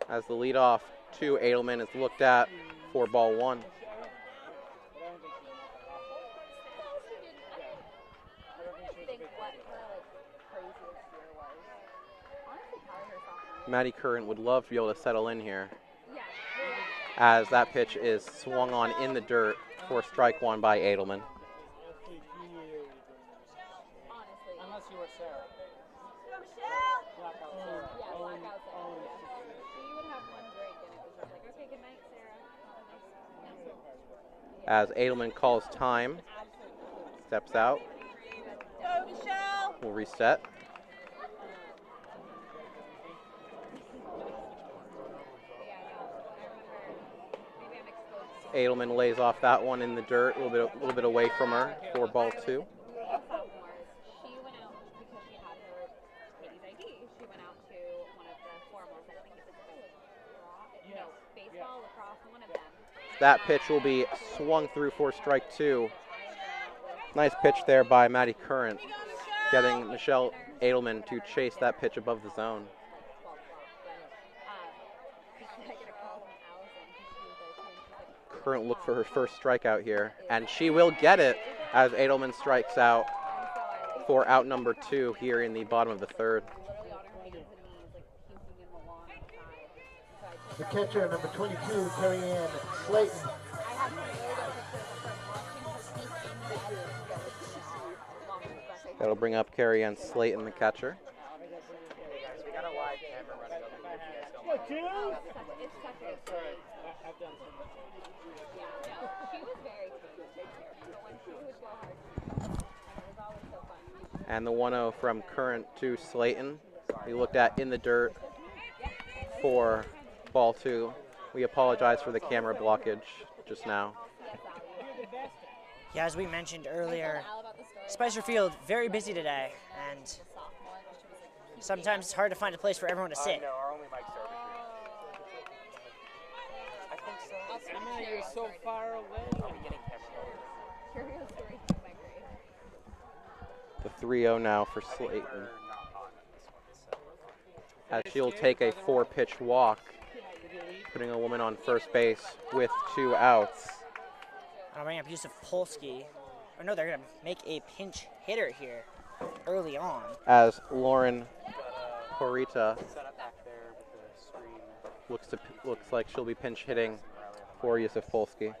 As the leadoff to Edelman is looked at for ball 1. Maddie Curran would love to be able to settle in here, as that pitch is swung on in the dirt for strike 1 by Edelman. Unless you were Sarah. As Edelman calls time, steps out, will reset. Edelman lays off that one in the dirt, a little bit away from her for ball 2. She went out because she had her Katie's ID. She went out to one of the formals. I think it was baseball, lacrosse, one of them. That pitch will be swung through for strike 2 Nice pitch there by Maddie Current, getting Michelle Edelman to chase that pitch above the zone. Current look for her first strikeout here, and she will get it as Edelman strikes out for out number 2 here in the bottom of the third. The catcher, number 22, Carrie Ann Slayton. That'll bring up Carrie Ann Slayton, the catcher. And the 1-0 from Current to Slayton. We looked at in the dirt for ball 2. We apologize for the camera blockage just now. Yeah, as we mentioned earlier, Spicer Field very busy today, and sometimes it's hard to find a place for everyone to sit. You're so far away. The 3-0 now for Slayton, as she'll take a 4-pitch walk, putting a woman on first base with 2 outs. I'll bring up Yusuf Polsky. Or no, they're going to make a pinch hitter here early on. As Lauren Horita looks like she'll be pinch hitting for Yusuf Polsky.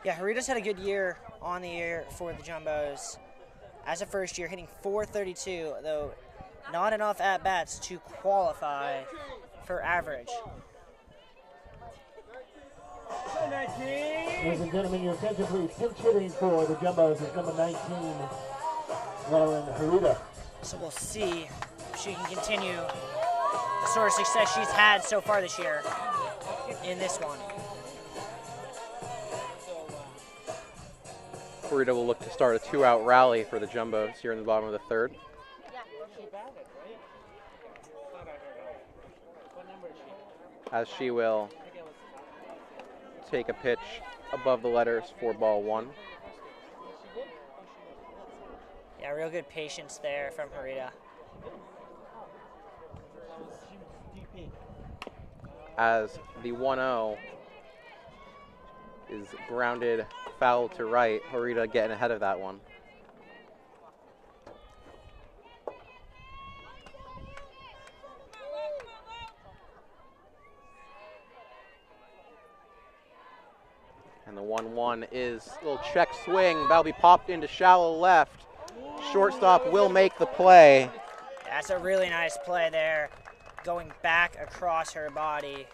Yeah, Horita's had a good year on the year for the Jumbos. As a first year, hitting .432, though not enough at-bats to qualify for average. Ladies and gentlemen, your attention please. Pinch hitting for the Jumbos is number 19, Lauren Harita. So we'll see if she can continue the sort of success she's had so far this year in this one. Horita will look to start a 2-out rally for the Jumbos here in the bottom of the third. As she will take a pitch above the letters for ball 1. Yeah, real good patience there from Horita. As the 1-0 is grounded foul to right, Horita getting ahead of that one. And the 1-1 is a little check swing. That'll be popped into shallow left. Shortstop will make the play. That's a really nice play there, going back across her body.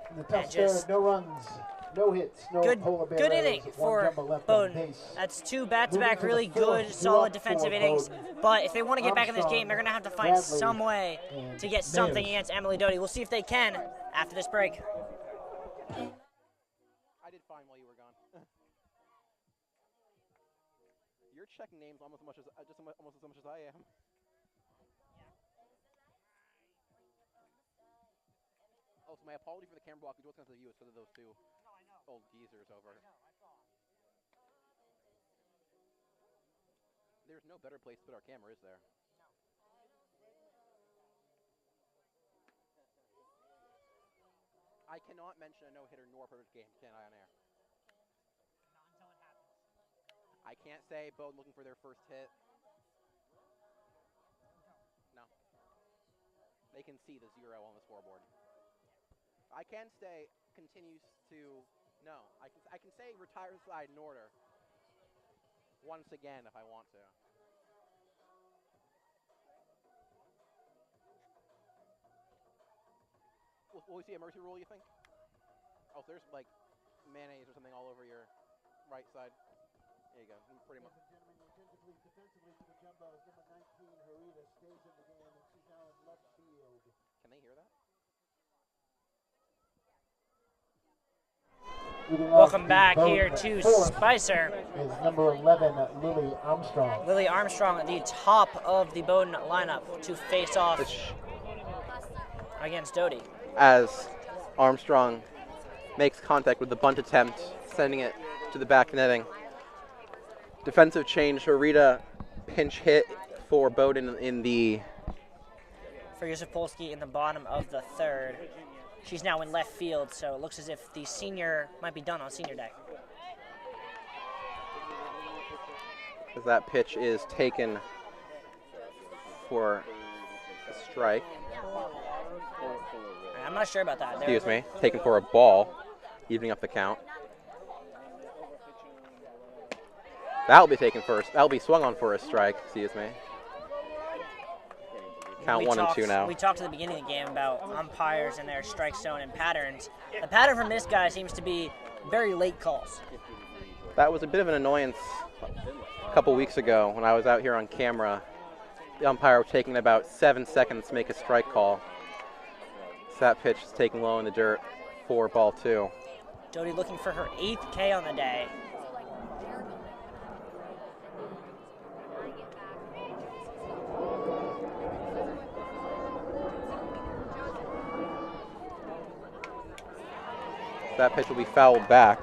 In the Tufts third, no runs, no hits, no polar bear good errors, inning 1 for jumbo left on Bowdoin. base. That's 2 back-to-back Moving to really the fourth, good, 2 solid up defensive for innings. Bowdoin. But if they want to get back in this game, they're going to have to find Bradley, some way and to get something Mayers. against Emily Doty. We'll see if they can after this break. I did fine while you were gone. You're checking names almost as much as I am. Oh, so my apology for the camera block. It was because of you instead of those 2 old geezers over. There's no better place to put our camera, is there? I cannot mention a no-hitter nor perfect game, can I, on air? I can't say Bowdoin looking for their first hit. No. They can see the 0 on the scoreboard. I can say continues to, no. I can say retires side in order once again if I want to. Will we see a mercy rule, you think? Oh, so there's like mayonnaise or something all over your right side. There you go. Pretty much. Ladies and gentlemen, your attention please. Defensively to the Jumbos, number 19, Harita stays in the game, and she's now in left field. Can they hear that? Welcome back here to Spicer. Is number 11, Lily Armstrong. Lily Armstrong at the top of the Bowdoin lineup to face off against Doty. As Armstrong makes contact with the bunt attempt, sending it to the back netting. Defensive change, Harita pinch hit for Bowdoin for Yusuf Polsky in the bottom of the third. She's now in left field, so it looks as if the senior might be done on senior day. As that pitch is taken for a strike. I'm not sure about that. Excuse me, taken for a ball, evening up the count. That'll be taken first. That'll be swung on for a strike. Excuse me. Count 1 and 2 now. We talked at the beginning of the game about umpires and their strike zone and patterns. The pattern from this guy seems to be very late calls. That was a bit of an annoyance a couple weeks ago when I was out here on camera. The umpire was taking about 7 seconds to make a strike call. So that pitch is taken low in the dirt for ball 2. Doty looking for her 8th K on the day. That pitch will be fouled back.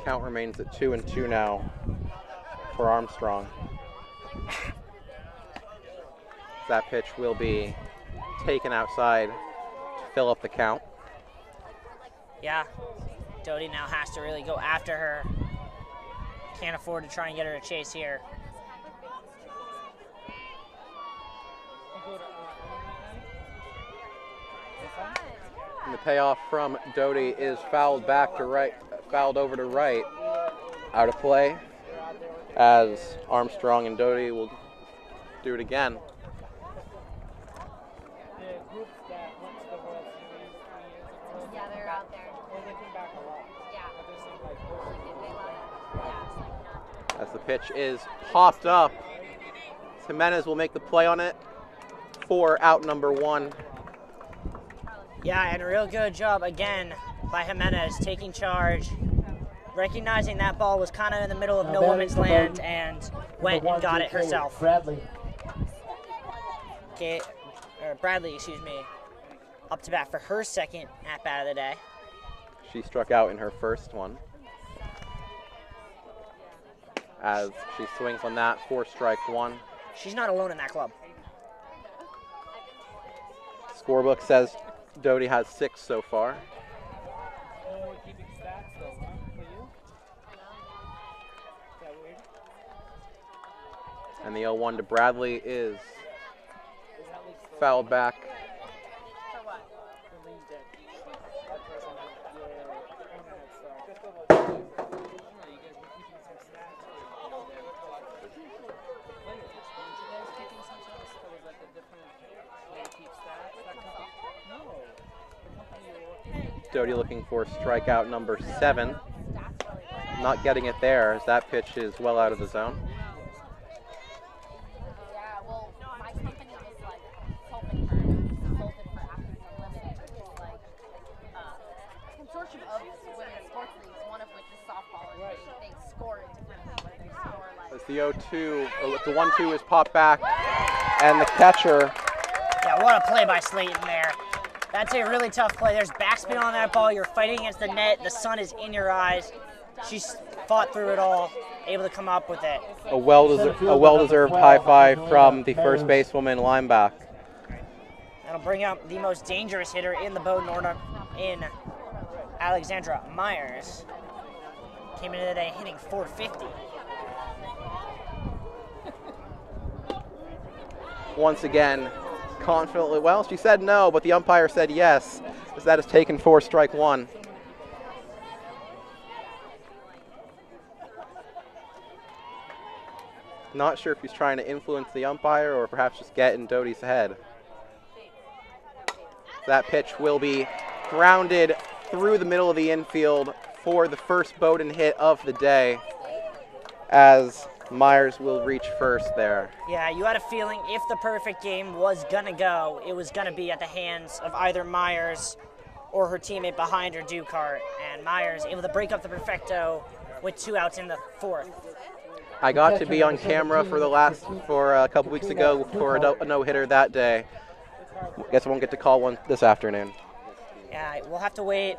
Count remains at 2 and 2 now for Armstrong. That pitch will be taken outside to fill up the count. Yeah, Doty now has to really go after her. Can't afford to try and get her to chase here. And the payoff from Doty is fouled back to right, fouled over to right, out of play, as Armstrong and Doty will do it again. Yeah, they're out there. As the pitch is popped up, Jimenez will make the play on it for out number 1. Yeah, and a real good job again by Jimenez taking charge, recognizing that ball was kind of in the middle of no woman's land and went and got it herself. Bradley. Okay, or Bradley, excuse me, up to bat for her second at bat of the day. She struck out in her first one. As she swings on that for strike 1. She's not alone in that club. Scorebook says Doty has 6 so far. And the 0-1 to Bradley is fouled back. Doty looking for strikeout number 7. Not getting it there as that pitch is well out of the zone. Yeah, well, my company is like consulting firm, consulted for Athletes Unlimited, which is like a consortium of women's sports leagues, one of which is softball, and they score it differently, where they score like... As the 1-2 is popped back, and the catcher... Yeah, what a play by Slayton there. That's a really tough play. There's backspin on that ball. You're fighting against the net. The sun is in your eyes. She's fought through it all, able to come up with it. A well-deserved high five from the first basewoman Lineback. That'll bring out the most dangerous hitter in the Bowdoin order in Alexandra Myers. Came into today hitting .450. Once again, confidently, well, she said no, but the umpire said yes, as that is taken for strike 1. Not sure if he's trying to influence the umpire or perhaps just get in Doty's head. That pitch will be grounded through the middle of the infield for the first Bowdoin hit of the day, as Myers will reach first there. Yeah, you had a feeling if the perfect game was going to go, it was going to be at the hands of either Myers or her teammate behind her, Dukart. And Myers able to break up the perfecto with 2 outs in the 4th. I got to be on camera for a couple weeks ago for a no-hitter that day. Guess I won't get to call one this afternoon. Yeah, we'll have to wait.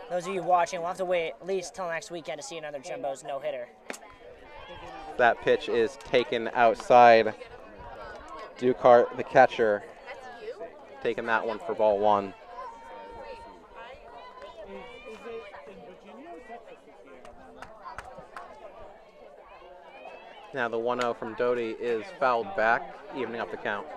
Those of you watching, we'll have to wait at least till next weekend to see another Jumbo's no-hitter. That pitch is taken outside. Ducart, the catcher, taking that one for ball 1. Now the 1-0 from Doty is fouled back, evening up the count.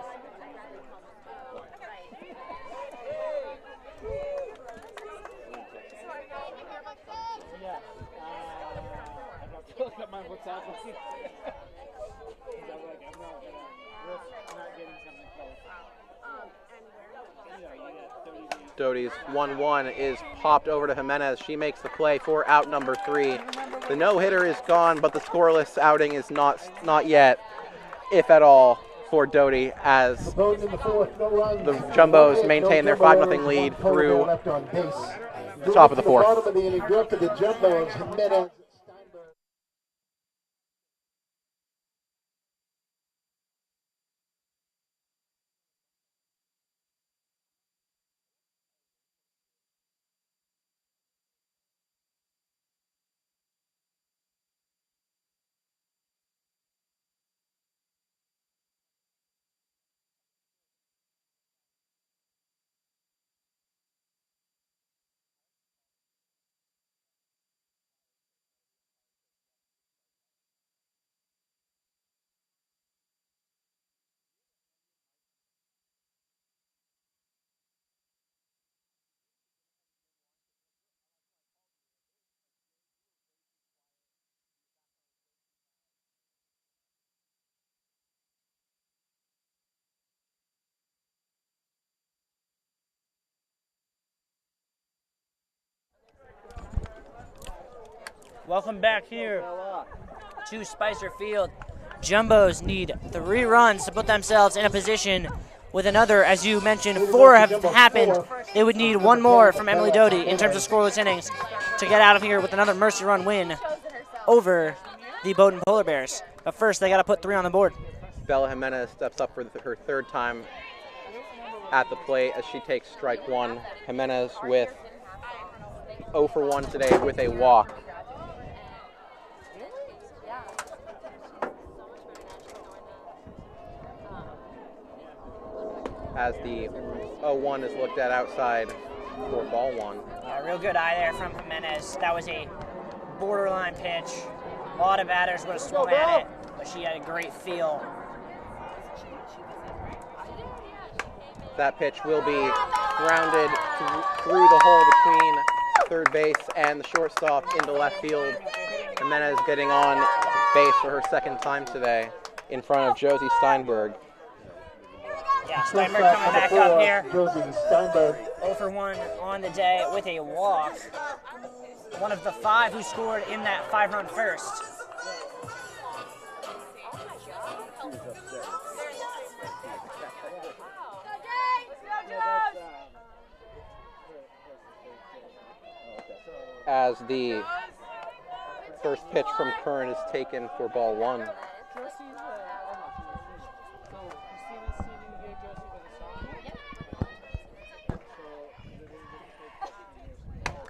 Doty's 1-1 is popped over to Jimenez. She makes the play for out number 3. The no-hitter is gone, but the scoreless outing is not yet, if at all, for Doty, as the Jumbos maintain their 5-0 lead through the top of the 4th. Welcome back here to Spicer Field. Jumbos need 3 runs to put themselves in a position with another, as you mentioned, 4 have happened. They would need 1 more from Emily Doty in terms of scoreless innings to get out of here with another mercy run win over the Bowdoin Polar Bears. But first, they got to put 3 on the board. Bella Jimenez steps up for her 3rd time at the plate as she takes strike 1. Jimenez with 0 for 1 today with a walk. As the 0-1 is looked at outside for ball 1. Yeah, real good eye there from Jimenez. That was a borderline pitch. A lot of batters would have swung at it, but she had a great feel. That pitch will be grounded through the hole between third base and the shortstop into left field. Jimenez getting on base for her 2nd time today in front of Josie Steinberg. Yeah, Steinberg coming back up here. Josie Steinberg. 0 for 1 on the day with a walk. One of the 5 who scored in that 5-run first. As the first pitch from Kern is taken for ball 1.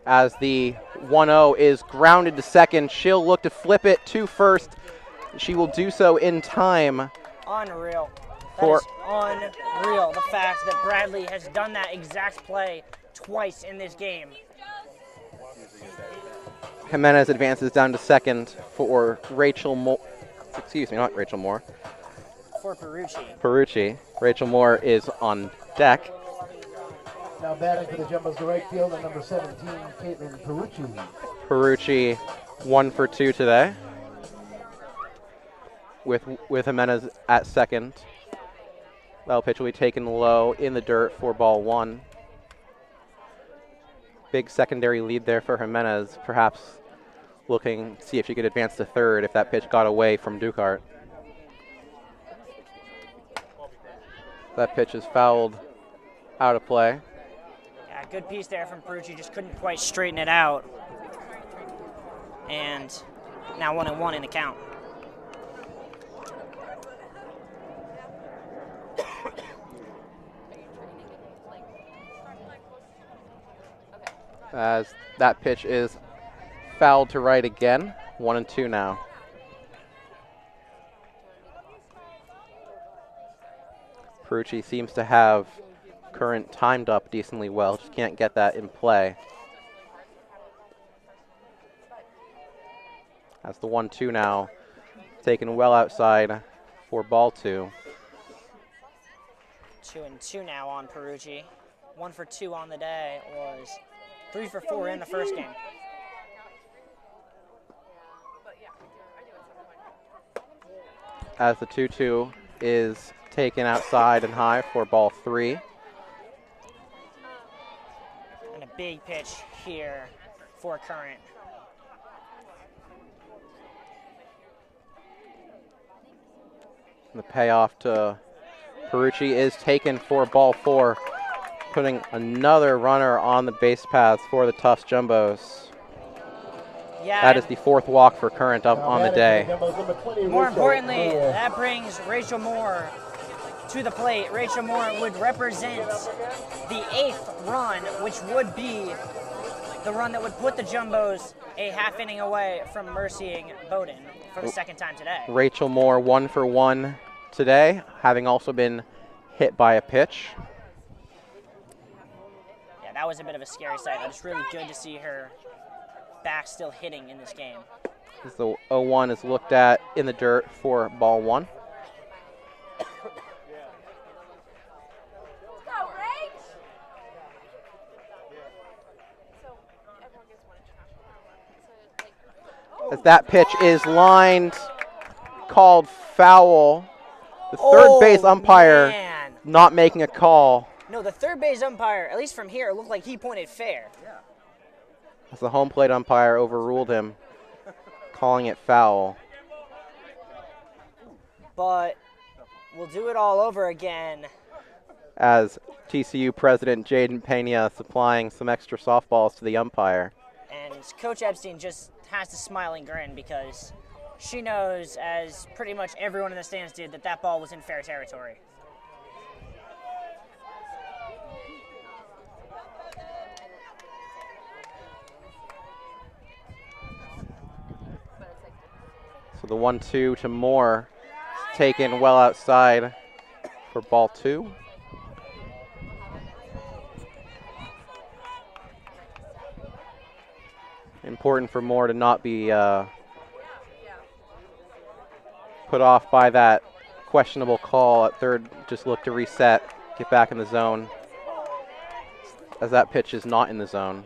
As the 1-0 is grounded to second, she'll look to flip it to first. She will do so in time. Unreal. That is unreal, the fact that Bradley has done that exact play twice in this game. Jimenez advances down to second for Rachel Moore. Excuse me, not Rachel Moore. For Perucci. Perucci. Rachel Moore is on deck. Now batting for the Jumbos to right field at number 17, Caitlin Perucci. Perucci 1 for 2 today. With Jimenez at second. That pitch will be taken low in the dirt for ball 1. Big secondary lead there for Jimenez, perhaps looking to see if she could advance to third if that pitch got away from Ducart. That pitch is fouled out of play. Yeah, good piece there from Perucci, just couldn't quite straighten it out. and now 1-1 in the count. As that pitch is fouled to right again. 1-2 now. Ferrucci seems to have Current timed up decently well, just can't get that in play. As the 1-2 now, taken well outside for ball 2. 2-2 now on Ferrucci. 1 for 2 on the day, was 3 for 4 in the first game. As the 2-2 is taken outside and high for ball 3. And a big pitch here for Current. The payoff to Ferrucci is taken for ball 4, putting another runner on the base paths for the Tufts Jumbos. Yeah, that is the 4th walk for Current up on the day. More importantly, that brings Rachel Moore to the plate. Rachel Moore would represent the 8th run, which would be the run that would put the Jumbos a half inning away from mercying Bowdoin for the 2nd time today. Rachel Moore 1 for 1 today, having also been hit by a pitch. Yeah, that was a bit of a scary sight. It's really good to see her back still hitting in this game. As the 0-1 is looked at in the dirt for ball 1. As that pitch is lined, called foul. The third base umpire not making a call. No, the third base umpire, at least from here, it looked like he pointed fair. As the home plate umpire overruled him, calling it foul. But we'll do it all over again. As TCU President Jaden Pena supplying some extra softballs to the umpire. And Coach Epstein just has to smiling grin because she knows, as pretty much everyone in the stands did, that that ball was in fair territory. So the 1-2 to Moore, taken well outside for ball 2. Important for Moore to not be put off by that questionable call at third. Just look to reset, get back in the zone. As that pitch is not in the zone,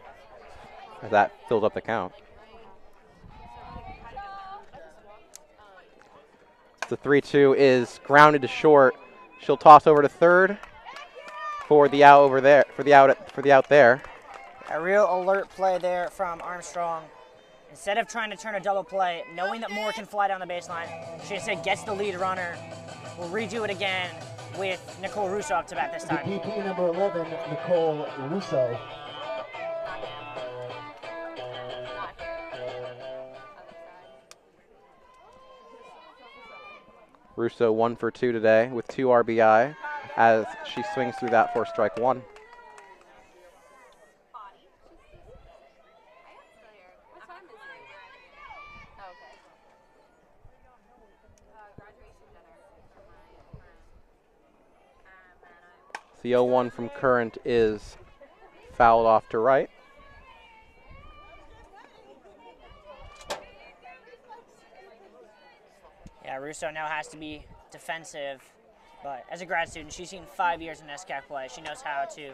as that filled up the count. The 3-2 is grounded to short. She'll toss over to third for the out over there. For the out there. A real alert play there from Armstrong. Instead of trying to turn a double play, knowing that Moore can fly down the baseline, she instead gets the lead runner. We'll redo it again with Nicole Russo up to bat this time. DP number 11, Nicole Russo. Russo 1 for 2 today with 2 RBI as she swings through that for strike 1. The 0-1 from Current is fouled off to right. Yeah, Russo now has to be defensive, but as a grad student, she's seen 5 years in SCAC play. She knows how to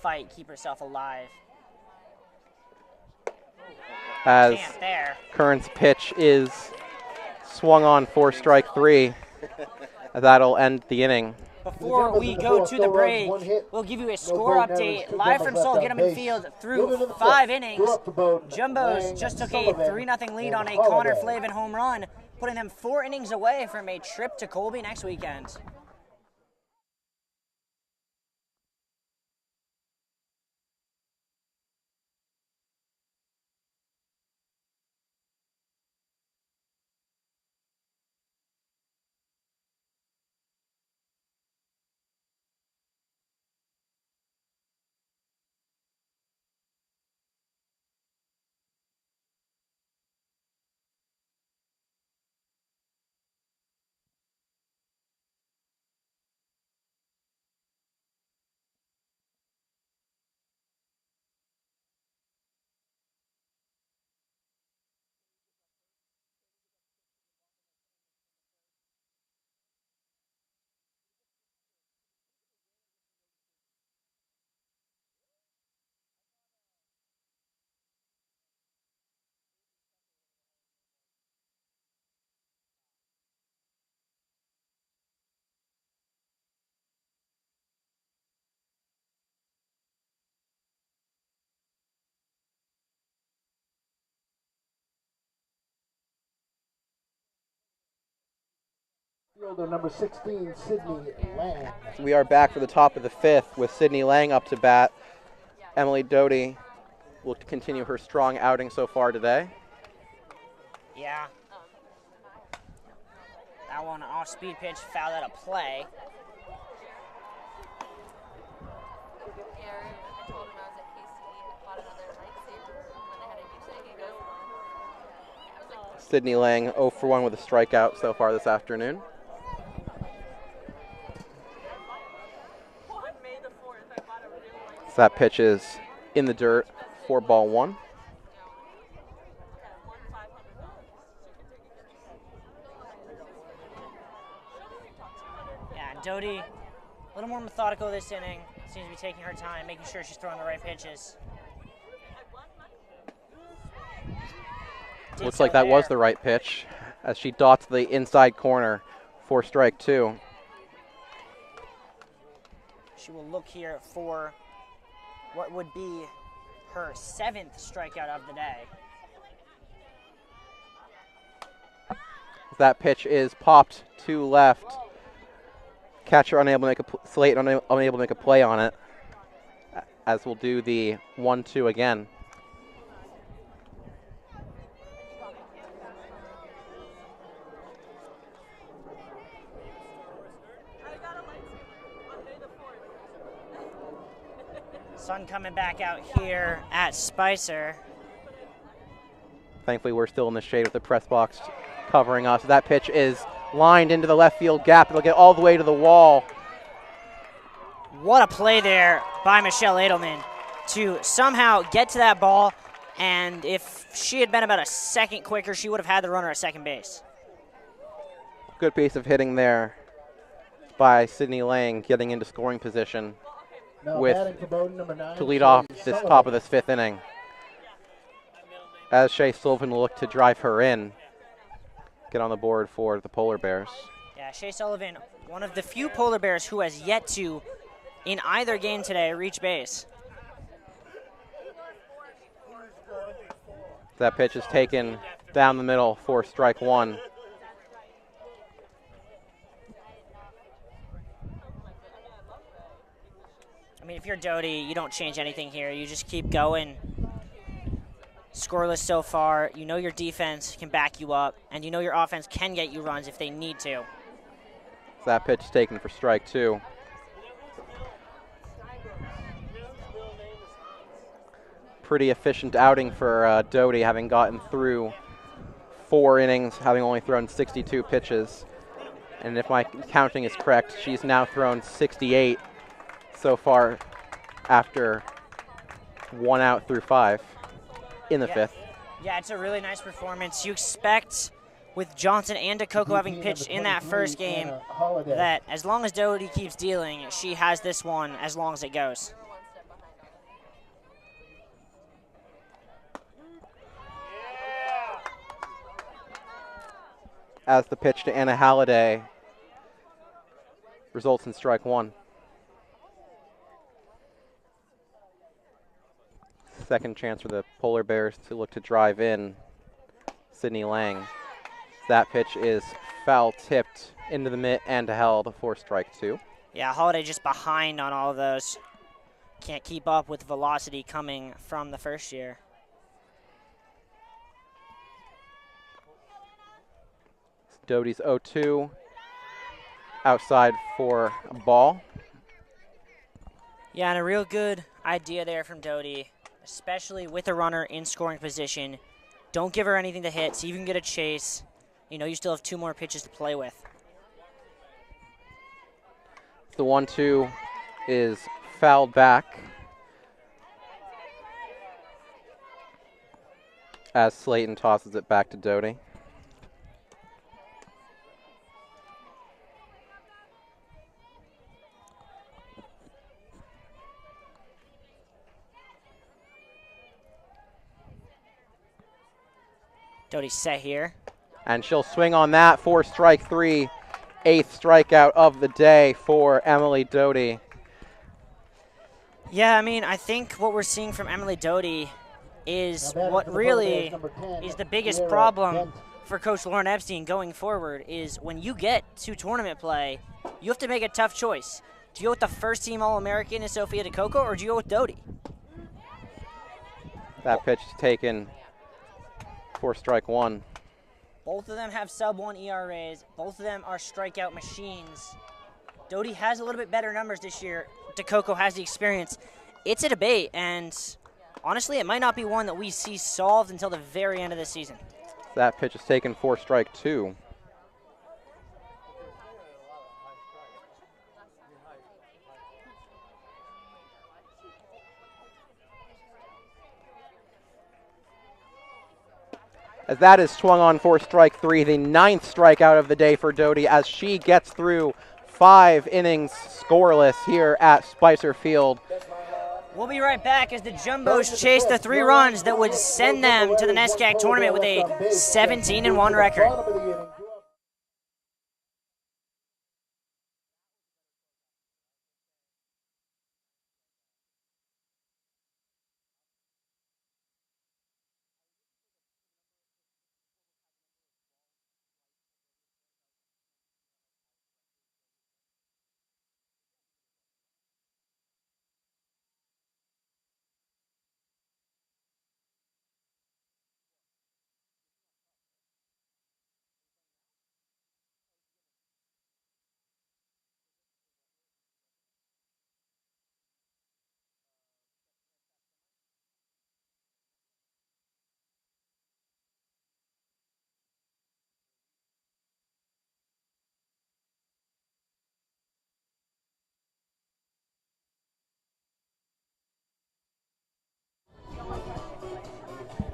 fight, keep herself alive. As Current's pitch is swung on for strike 3. That'll end the inning. Before we go to the break, we'll give you a score update live from Saul Gittiman Field through 5 innings. Jumbos just took a 3-0 lead on a Connor Flavin home run, putting them 4 innings away from a trip to Colby next weekend. Fielder number 16, Sydney Lang. We are back for the top of the 5th with Sydney Lang up to bat. Emily Doty will continue her strong outing so far today. Yeah. That one off-speed pitch fouled out of play. I told him I was at KC, bought another lightsaber when they had a music. He goes, I was like, Sydney Lang 0 for 1 with a strikeout so far this afternoon. So that pitch is in the dirt, 4-1. Yeah, and Doty, a little more methodical this inning. Seems to be taking her time, making sure she's throwing the right pitches. Looks like that was the right pitch as she dots the inside corner for strike 2. She will look here for what would be her 7th strikeout of the day. That pitch is popped to left. Catcher unable to make a Slate unable to make a play on it, as we'll do the 1-2 again. Sun coming back out here at Spicer. Thankfully, we're still in the shade with the press box covering us. That pitch is lined into the left field gap. It'll get all the way to the wall. What a play there by Michelle Edelman to somehow get to that ball, and if she had been about a second quicker, she would have had the runner at second base. Good piece of hitting there by Sydney Lang, getting into scoring position with to lead off this top of this 5th inning. As Shea Sullivan will look to drive her in, get on the board for the Polar Bears. Yeah, Shea Sullivan, one of the few Polar Bears who has yet to, in either game today, reach base. That pitch is taken down the middle for strike 1. I mean, if you're Doty, you don't change anything here. You just keep going. Scoreless so far. You know your defense can back you up, and you know your offense can get you runs if they need to. That pitch is taken for strike 2. Pretty efficient outing for Doty, having gotten through 4 innings, having only thrown 62 pitches. And if my counting is correct, she's now thrown 68 so far after 1 out through 5 in the 5th. Yeah, it's a really nice performance. You expect with Johnson and DeCoco having pitched in that first game that as long as Doty keeps dealing, she has this one as long as it goes. As the pitch to Anna Halliday results in strike 1. Second chance for the Polar Bears to look to drive in Sydney Lang. That pitch is foul tipped into the mitt and held for strike 2. Yeah, Holiday just behind on all of those. Can't keep up with the velocity coming from the first year. Doty's 0-2. Outside for a ball. Yeah, and a real good idea there from Doty, especially with a runner in scoring position. Don't give her anything to hit, so you can get a chase. You know you still have 2 more pitches to play with. The 1-2 is fouled back as Slayton tosses it back to Doty. Doty's set here. And she'll swing on that for strike 3. 8th strikeout of the day for Emily Doty. Yeah, I mean, I think what we're seeing from Emily Doty is what really is the biggest problem for Coach Lauren Epstein going forward is when you get to tournament play, you have to make a tough choice. Do you go with the first-team All-American in Sophia DeCoco, or do you go with Doty? That pitch is taken for strike one. Both of them have sub-1 ERAs. Both of them are strikeout machines. Doty has a little bit better numbers this year. DeCoco has the experience. It's a debate, and honestly, it might not be one that we see solved until the very end of the season. That pitch is taken for strike two. As that is swung on for strike three, the 9th strikeout of the day for Doty as she gets through 5 innings scoreless here at Spicer Field. We'll be right back as the Jumbos chase the 3 runs that would send them to the NESCAC tournament with a 17-1 record.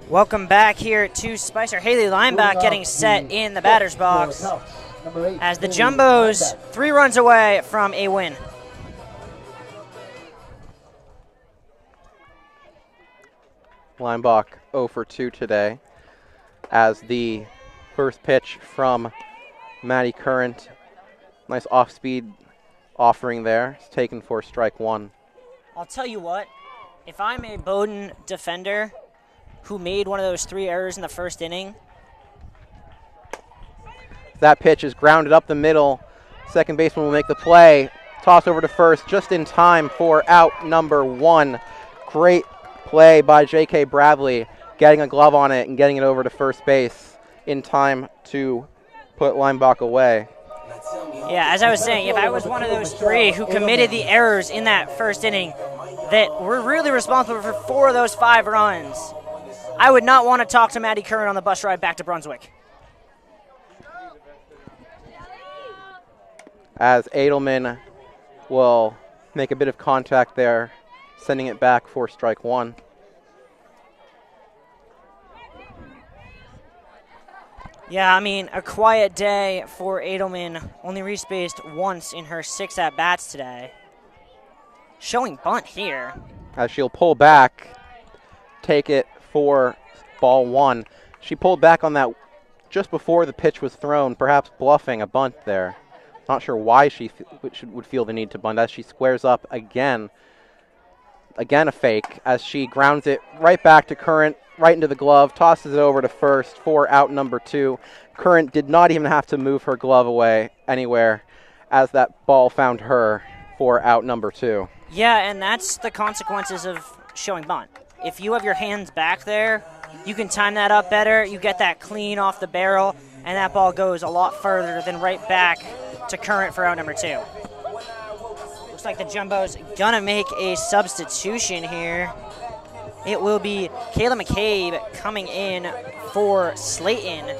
Welcome back here to Spicer. Haley Lineback getting set in the batter's box as the Jumbos 3 runs away from a win. Lineback 0 for 2 today as the first pitch from Maddie Current. Nice off-speed offering there. It's taken for strike one. I'll tell you what, if I'm a Bowdoin defender who made one of those 3 errors in the first inning. That pitch is grounded up the middle. Second baseman will make the play. Toss over to first just in time for out number 1. Great play by J.K. Bradley, getting a glove on it and getting it over to first base in time to put Lineback away. Yeah, as I was saying, if I was one of those 3 who committed the errors in that first inning that were really responsible for 4 of those 5 runs, I would not want to talk to Maddie Curran on the bus ride back to Brunswick. As Edelman will make a bit of contact there, sending it back for strike one. Yeah, I mean, a quiet day for Edelman. Only respaced once in her 6 at-bats today. Showing bunt here. As she'll pull back, take it for ball 1. She pulled back on that just before the pitch was thrown, perhaps bluffing a bunt there. Not sure why she would feel the need to bunt as she squares up again. Again a fake as she grounds it right back to Current, right into the glove, tosses it over to first for out number 2. Current did not even have to move her glove away anywhere as that ball found her for out number 2. Yeah, and that's the consequences of showing bunt. If you have your hands back there, you can time that up better. You get that clean off the barrel, and that ball goes a lot further than right back to Current for out number 2. Looks like the Jumbo's gonna make a substitution here. It will be Kayla McCabe coming in for Slayton.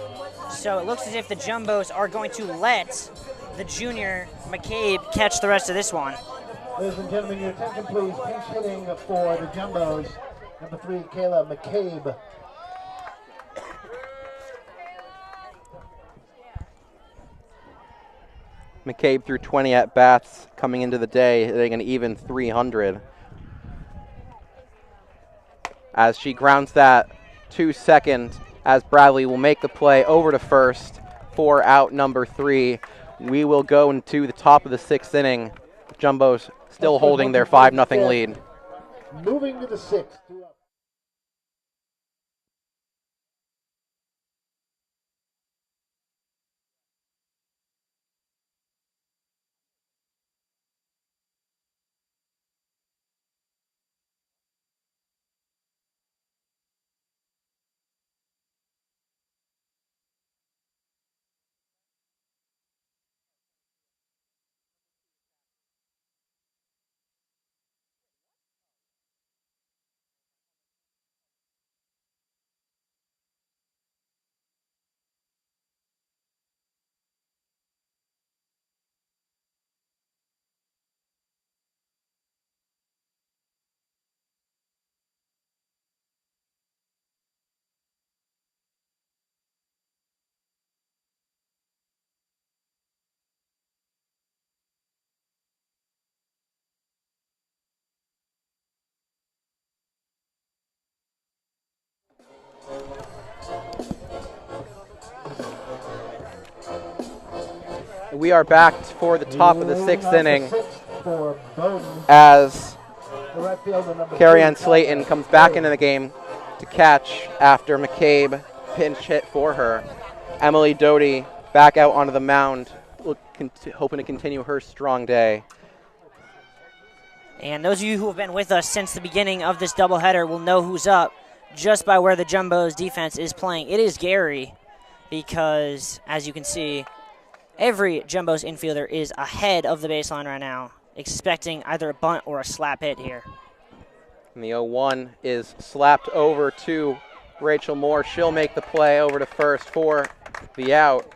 So it looks as if the Jumbos are going to let the junior McCabe catch the rest of this one. Ladies and gentlemen, your attention please. Pinch hitting for the Jumbos. Number 3, Kayla McCabe. McCabe threw 20 at-bats coming into the day, hitting an even 300. As she grounds that to second, as Bradley will make the play over to first for out number 3. We will go into the top of the 6th inning. Jumbos still holding their 5-0 lead. Moving to the 6th. We are back for the top of the sixth inning For Bowdoin. as The right fielder, number Carrie Ann 3, Slayton comes back into the game to catch after McCabe pinch hit for her. Emily Doty back out onto the mound, hoping to continue her strong day. And those of you who have been with us since the beginning of this doubleheader will know who's up just by where the Jumbos defense is playing. It is Gary, because as you can see, every Jumbos infielder is ahead of the baseline right now, expecting either a bunt or a slap hit here. And the 0-1 is slapped over to Rachel Moore. She'll make the play over to first for the out.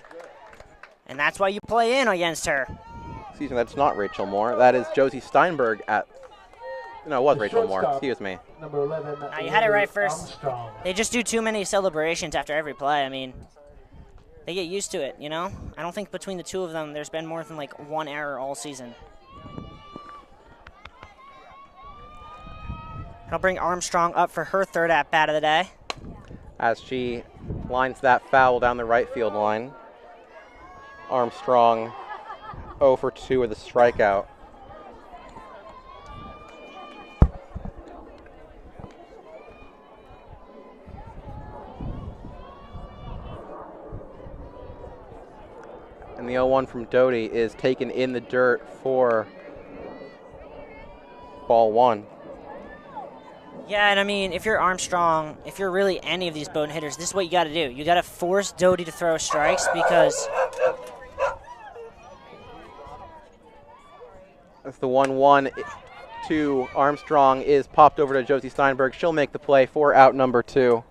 And that's why you play in against her. Excuse me, that's not Rachel Moore. That is Josie Steinberg at... No, it was Rachel Moore. Excuse me. Number 11. Now, you had it right first. Armstrong. They just do too many celebrations after every play. I mean, they get used to it, you know? I don't think between the two of them there's been more than like one error all season. I'll bring Armstrong up for her third at-bat of the day. As she lines that foul down the right field line. Armstrong 0 for 2 with a strikeout. And the 0-1 from Doty is taken in the dirt for ball 1. Yeah, and I mean, if you're Armstrong, if you're really any of these Bowdoin hitters, this is what you got to do. You got to force Doty to throw strikes because... That's the 1-1 to Armstrong is popped over to Josie Steinberg. She'll make the play for out number 2.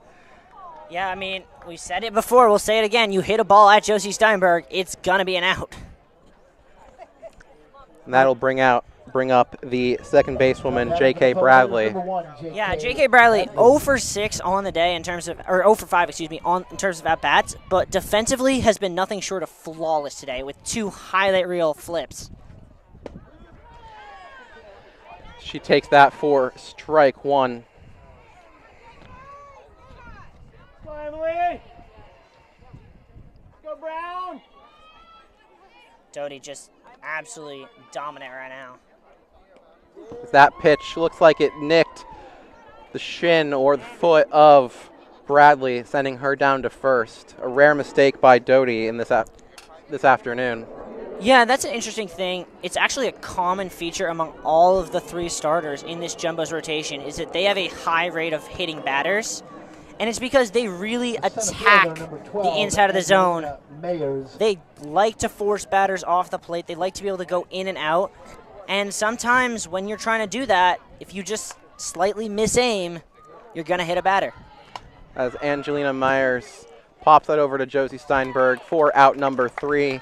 Yeah, I mean, we said it before. We'll say it again. You hit a ball at Josie Steinberg, it's going to be an out. And that'll bring up the second basewoman, J.K. Bradley. Yeah, J.K. Bradley 0 for 6 on the day in terms of, or 0 for 5, excuse me, in terms of at-bats, but defensively has been nothing short of flawless today with 2 highlight reel flips. She takes that for strike 1. Go, Emily! Go, Brown! Doty just absolutely dominant right now. That pitch looks like it nicked the shin or the foot of Bradley, sending her down to first. A rare mistake by Doty in this afternoon. Yeah, that's an interesting thing. It's actually a common feature among all of the 3 starters in this Jumbo's rotation is that they have a high rate of hitting batters, and it's because they really attack the inside of the zone. They like to force batters off the plate. They like to be able to go in and out, and sometimes when you're trying to do that, if you just slightly miss aim, you're going to hit a batter. As Angelina Myers pops that over to Josie Steinberg for out number 3.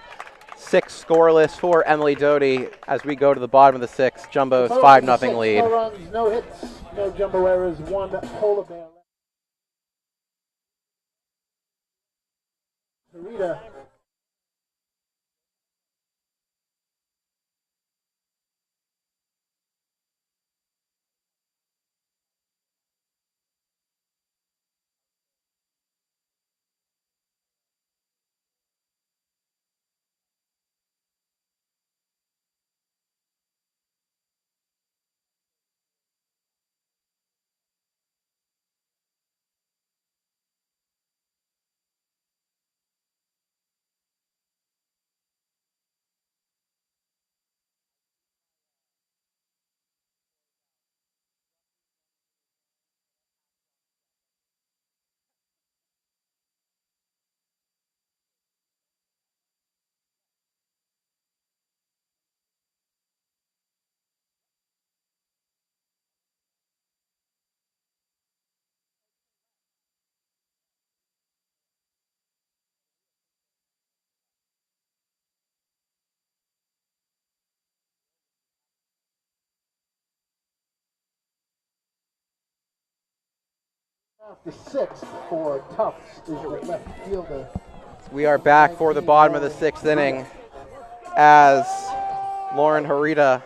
6 scoreless for Emily Doty as we go to the bottom of the 6th. Jumbo's 5-0 lead. No runs, no hits, no jumbo errors, 1 polar bear. Rita. The 6th for Tufts is the left fielder. We are back for the bottom of the 6th inning as Lauren Harita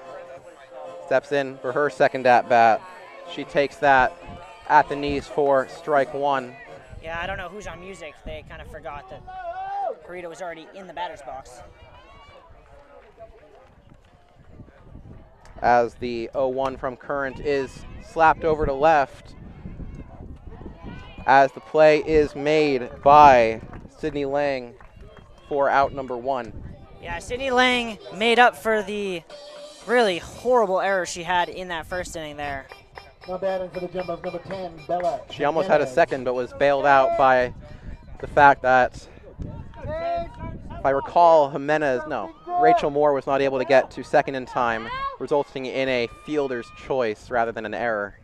steps in for her second at-bat. She takes that at the knees for strike 1. Yeah, I don't know who's on music. They kind of forgot that Harita was already in the batter's box. as the 0-1 from Current is slapped over to left as the play is made by Sydney Lang for out number 1. Yeah, Sydney Lang made up for the really horrible error she had in that first inning there. Now batting for the Jumbos, number 10, Bella. She almost had a second, but was bailed out by the fact that, if I recall, Rachel Moore was not able to get to second in time, resulting in a fielder's choice rather than an error.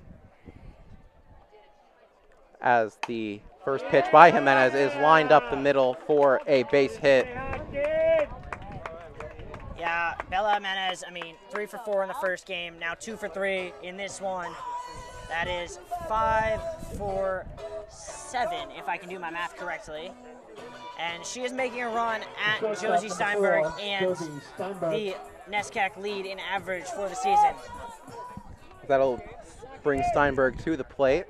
As the first pitch by Jimenez is lined up the middle for a base hit. Yeah, Bella Jimenez, 3 for 4 in the first game, now 2 for 3 in this one. That is 5 for 7, if I can do my math correctly. And she is making a run at Josie Steinberg and the NESCAC lead in average for the season. That'll bring Steinberg to the plate.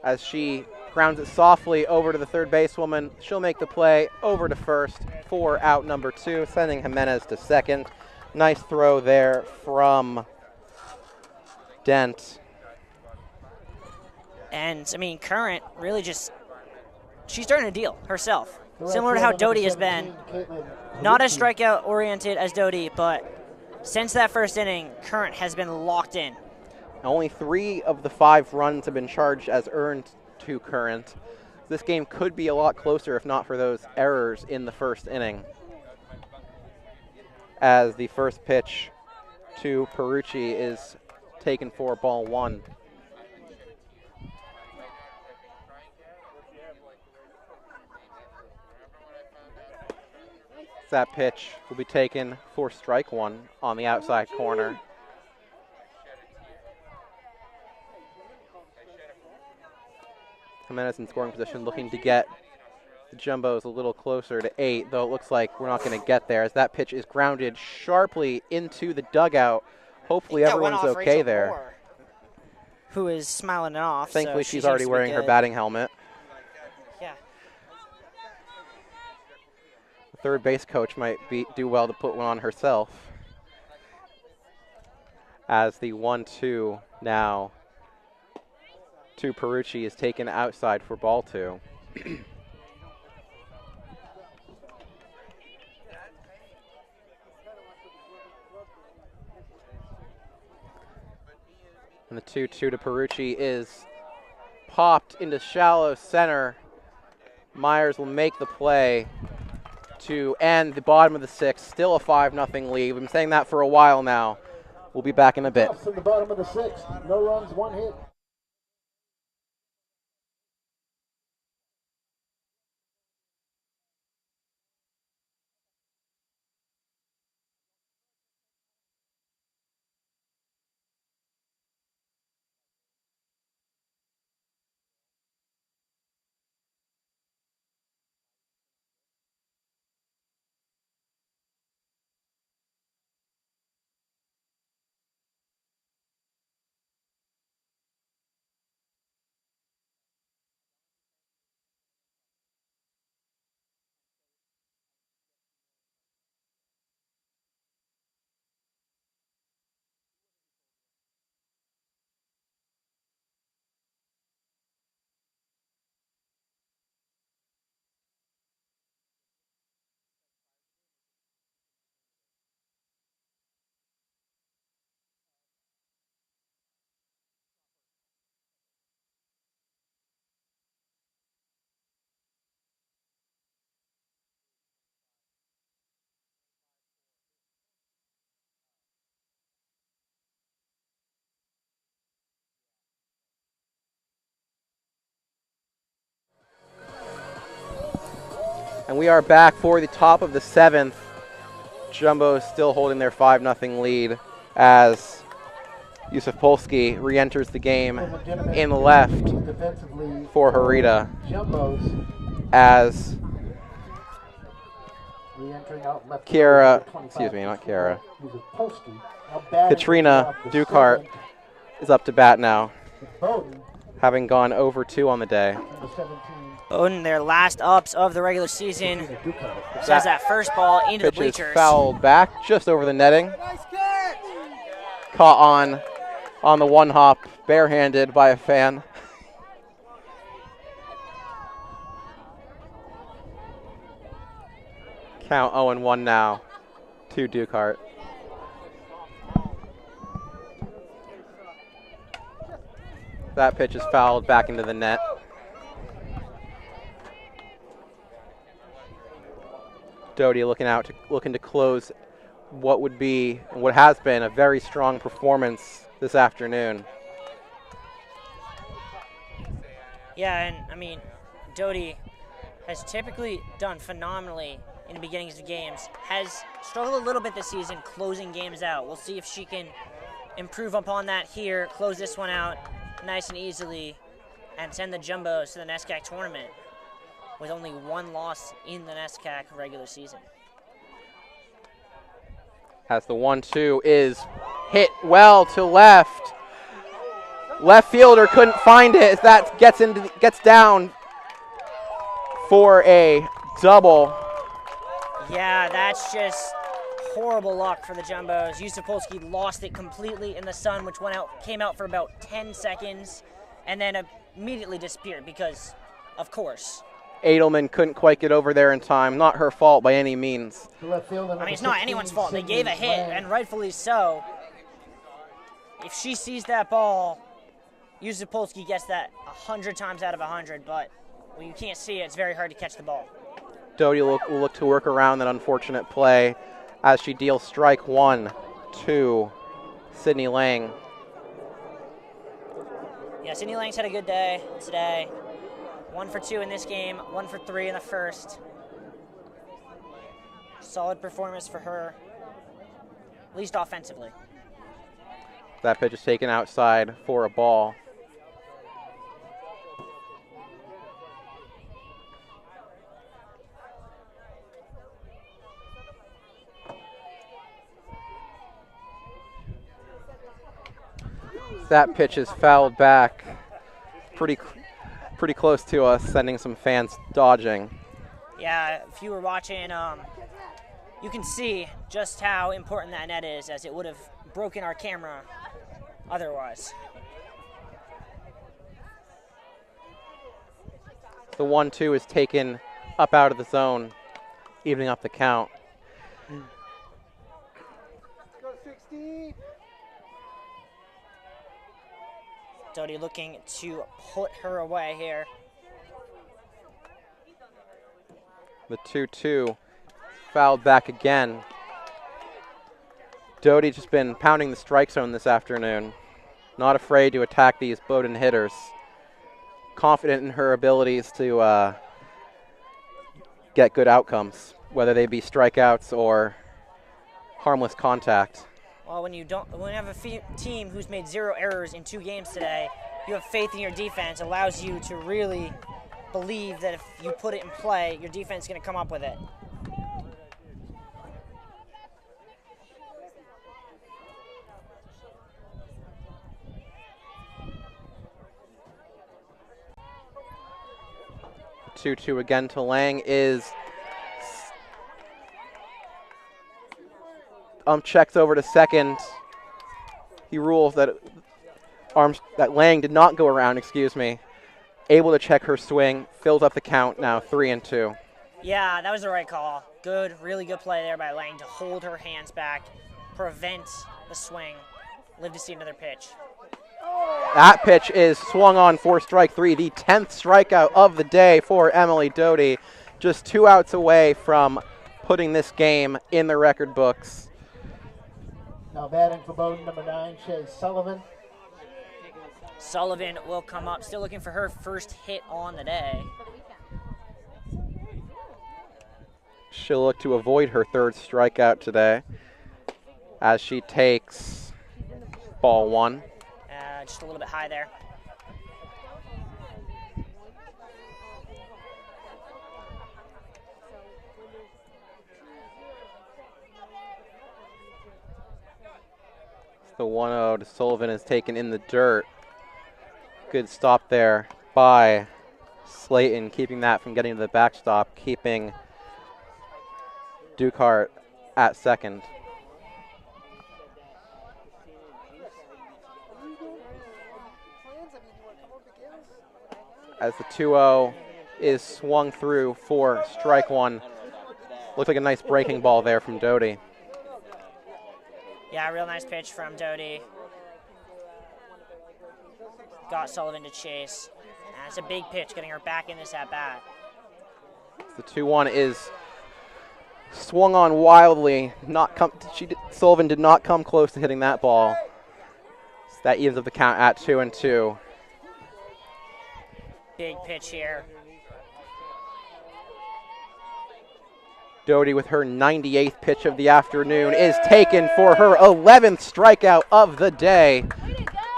As she grounds it softly over to the third basewoman, she'll make the play over to first for out number 2, sending Jimenez to second. Nice throw there from Dent. And, Current really just, she's starting to deal herself. Similar to how Doty has been. Not as strikeout-oriented as Doty, but since that first inning, Current has been locked in. Only 3 of the 5 runs have been charged as earned to Current. This game could be a lot closer if not for those errors in the first inning. As the first pitch to Perucci is taken for ball 1. That pitch will be taken for strike 1 on the outside corner. Jimenez in scoring position, looking to get the Jumbos a little closer to 8, though it looks like we're not going to get there as that pitch is grounded sharply into the dugout. Hopefully everyone's okay there. Moore, who is smiling it off. Thankfully so she's already wearing her batting helmet. Yeah. The third base coach might do well to put one on herself. As the 1-2 now to Perucci is taken outside for ball 2. And the 2-2 to Perucci is popped into shallow center. Myers will make the play to end the bottom of the 6th. Still a 5-0 lead. We've been saying that for a while now. We'll be back in a bit. In the bottom of the 6th, no runs, 1 hit. And we are back for the top of the 7th. Jumbo still holding their 5-0 lead as Yusuf Polsky re-enters the game in the left for Harita. As Katrina Dukart is up to bat now, having gone over 2 on the day. Bowdoin, their last ups of the regular season, says that first ball into the Pitch is bleachers. fouled back just over the netting. caught on the one hop, barehanded by a fan. Count 0-1 now to Dukart. That pitch is fouled back into the net. Doty looking to close what would be and what has been a very strong performance this afternoon. Yeah, and I mean, Doty has typically done phenomenally in the beginnings of games, has struggled a little bit this season closing games out. We'll see if she can improve upon that here, close this one out nice and easily, and send the Jumbos to the NESCAC tournament with only one loss in the NESCAC regular season. As the 1-2 is hit well to left. Left fielder couldn't find it as that gets down for a double. Yeah, that's just horrible luck for the Jumbos. Yusupolsky lost it completely in the sun, which came out for about 10 seconds, and then immediately disappeared because, of course. Edelman couldn't quite get over there in time. Not her fault by any means. I mean, it's not anyone's fault. They gave a hit, and rightfully so. If she sees that ball, Yusupolsky gets that 100 times out of 100, but when you can't see it, it's very hard to catch the ball. Doty will look to work around that unfortunate play as she deals strike one to Sydney Lang. Yeah, Sydney Lang's had a good day today. 1 for 2 in this game, 1 for 3 in the first. Solid performance for her, at least offensively. That pitch is taken outside for a ball. That pitch is fouled back pretty close to us, sending some fans dodging. Yeah, if you were watching, you can see just how important that net is, as it would have broken our camera otherwise. The 1-2 is taken up out of the zone, evening up the count. Doty looking to put her away here. The 2-2 fouled back again. Doty's just been pounding the strike zone this afternoon. Not afraid to attack these Bowdoin hitters. Confident in her abilities to get good outcomes, whether they be strikeouts or harmless contact. Well, when you have a team who's made 0 errors in 2 games today, you have faith in your defense. Allows you to really believe that if you put it in play, your defense is going to come up with it. The 2-2 again to Lang is checks over to second. He rules that Lang did not go around, Able to check her swing, fills up the count now 3-2. Yeah, that was the right call. Good, really good play there by Lang to hold her hands back, prevent the swing, live to see another pitch. That pitch is swung on for strike 3, the 10th strikeout of the day for Emily Doty. Just 2 outs away from putting this game in the record books. Now batting for Bowdoin, number 9, Shay Sullivan. Sullivan will come up, still looking for her first hit on the day. She'll look to avoid her 3rd strikeout today as she takes ball 1. Just a little bit high there. The 1-0 to Sullivan is taken in the dirt. Good stop there by Slayton, keeping that from getting to the backstop, keeping Dukart at second. as the 2-0 is swung through for strike one. Looks like a nice breaking ball there from Doty. Yeah, real nice pitch from Doty. Got Sullivan to chase. And it's a big pitch, getting her back in this at-bat. The 2-1 is swung on wildly. Sullivan did not come close to hitting that ball. So that evens up the count at 2-2. Big pitch here. Doty with her 98th pitch of the afternoon is taken for her 11th strikeout of the day.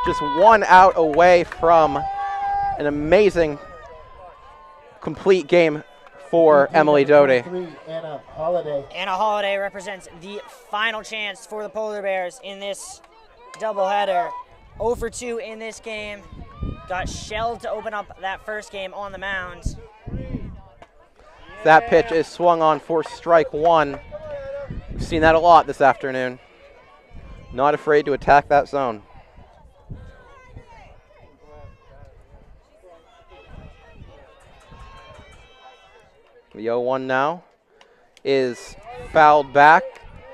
Just 1 out away from an amazing complete game for Emily Doty. Anna Holiday. Anna Holiday represents the final chance for the Polar Bears in this doubleheader. 0 for 2 in this game. Got shelled to open up that first game on the mound. That pitch is swung on for strike one. We've seen that a lot this afternoon. Not afraid to attack that zone. The 0-1 now is fouled back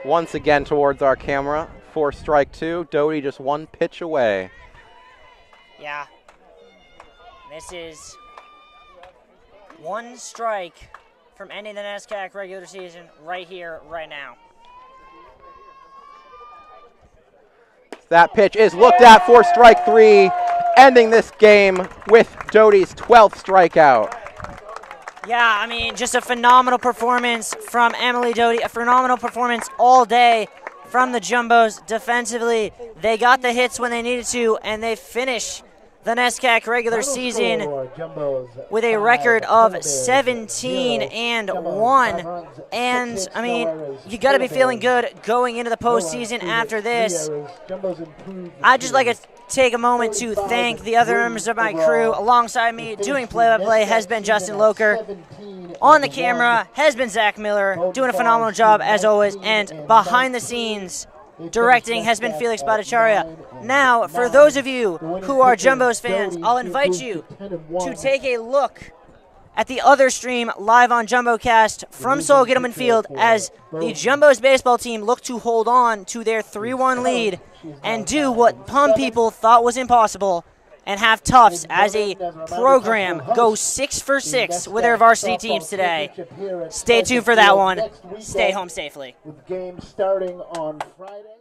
once again towards our camera for strike two. Doty just 1 pitch away. Yeah. This is 1 strike from ending the NESCAC regular season right here, right now. That pitch is looked at for strike 3, ending this game with Doty's 12th strikeout. Yeah, I mean, just a phenomenal performance from Emily Doty, a phenomenal performance all day from the Jumbos defensively. They got the hits when they needed to, and they finish the NESCAC regular season with a record of 17-1. And, I mean, you got to be feeling good going into the postseason after this. I'd just like to take a moment to thank the other members of my crew. Alongside me doing play-by-play has been Justin Loker. On the camera has been Zach Miller, doing a phenomenal job as always. And behind the scenes, directing has been Felix Bhattacharya. Now, for those of you who are Jumbos fans, I'll invite you to take a look at the other stream live on JumboCast from Sol Gittleman Field as the Jumbos baseball team look to hold on to their 3-1 lead and do what some people thought was impossible and have Tufts as a program go 6 for 6 with their varsity teams today. Stay tuned for that one. Stay home safely. With games starting on Friday.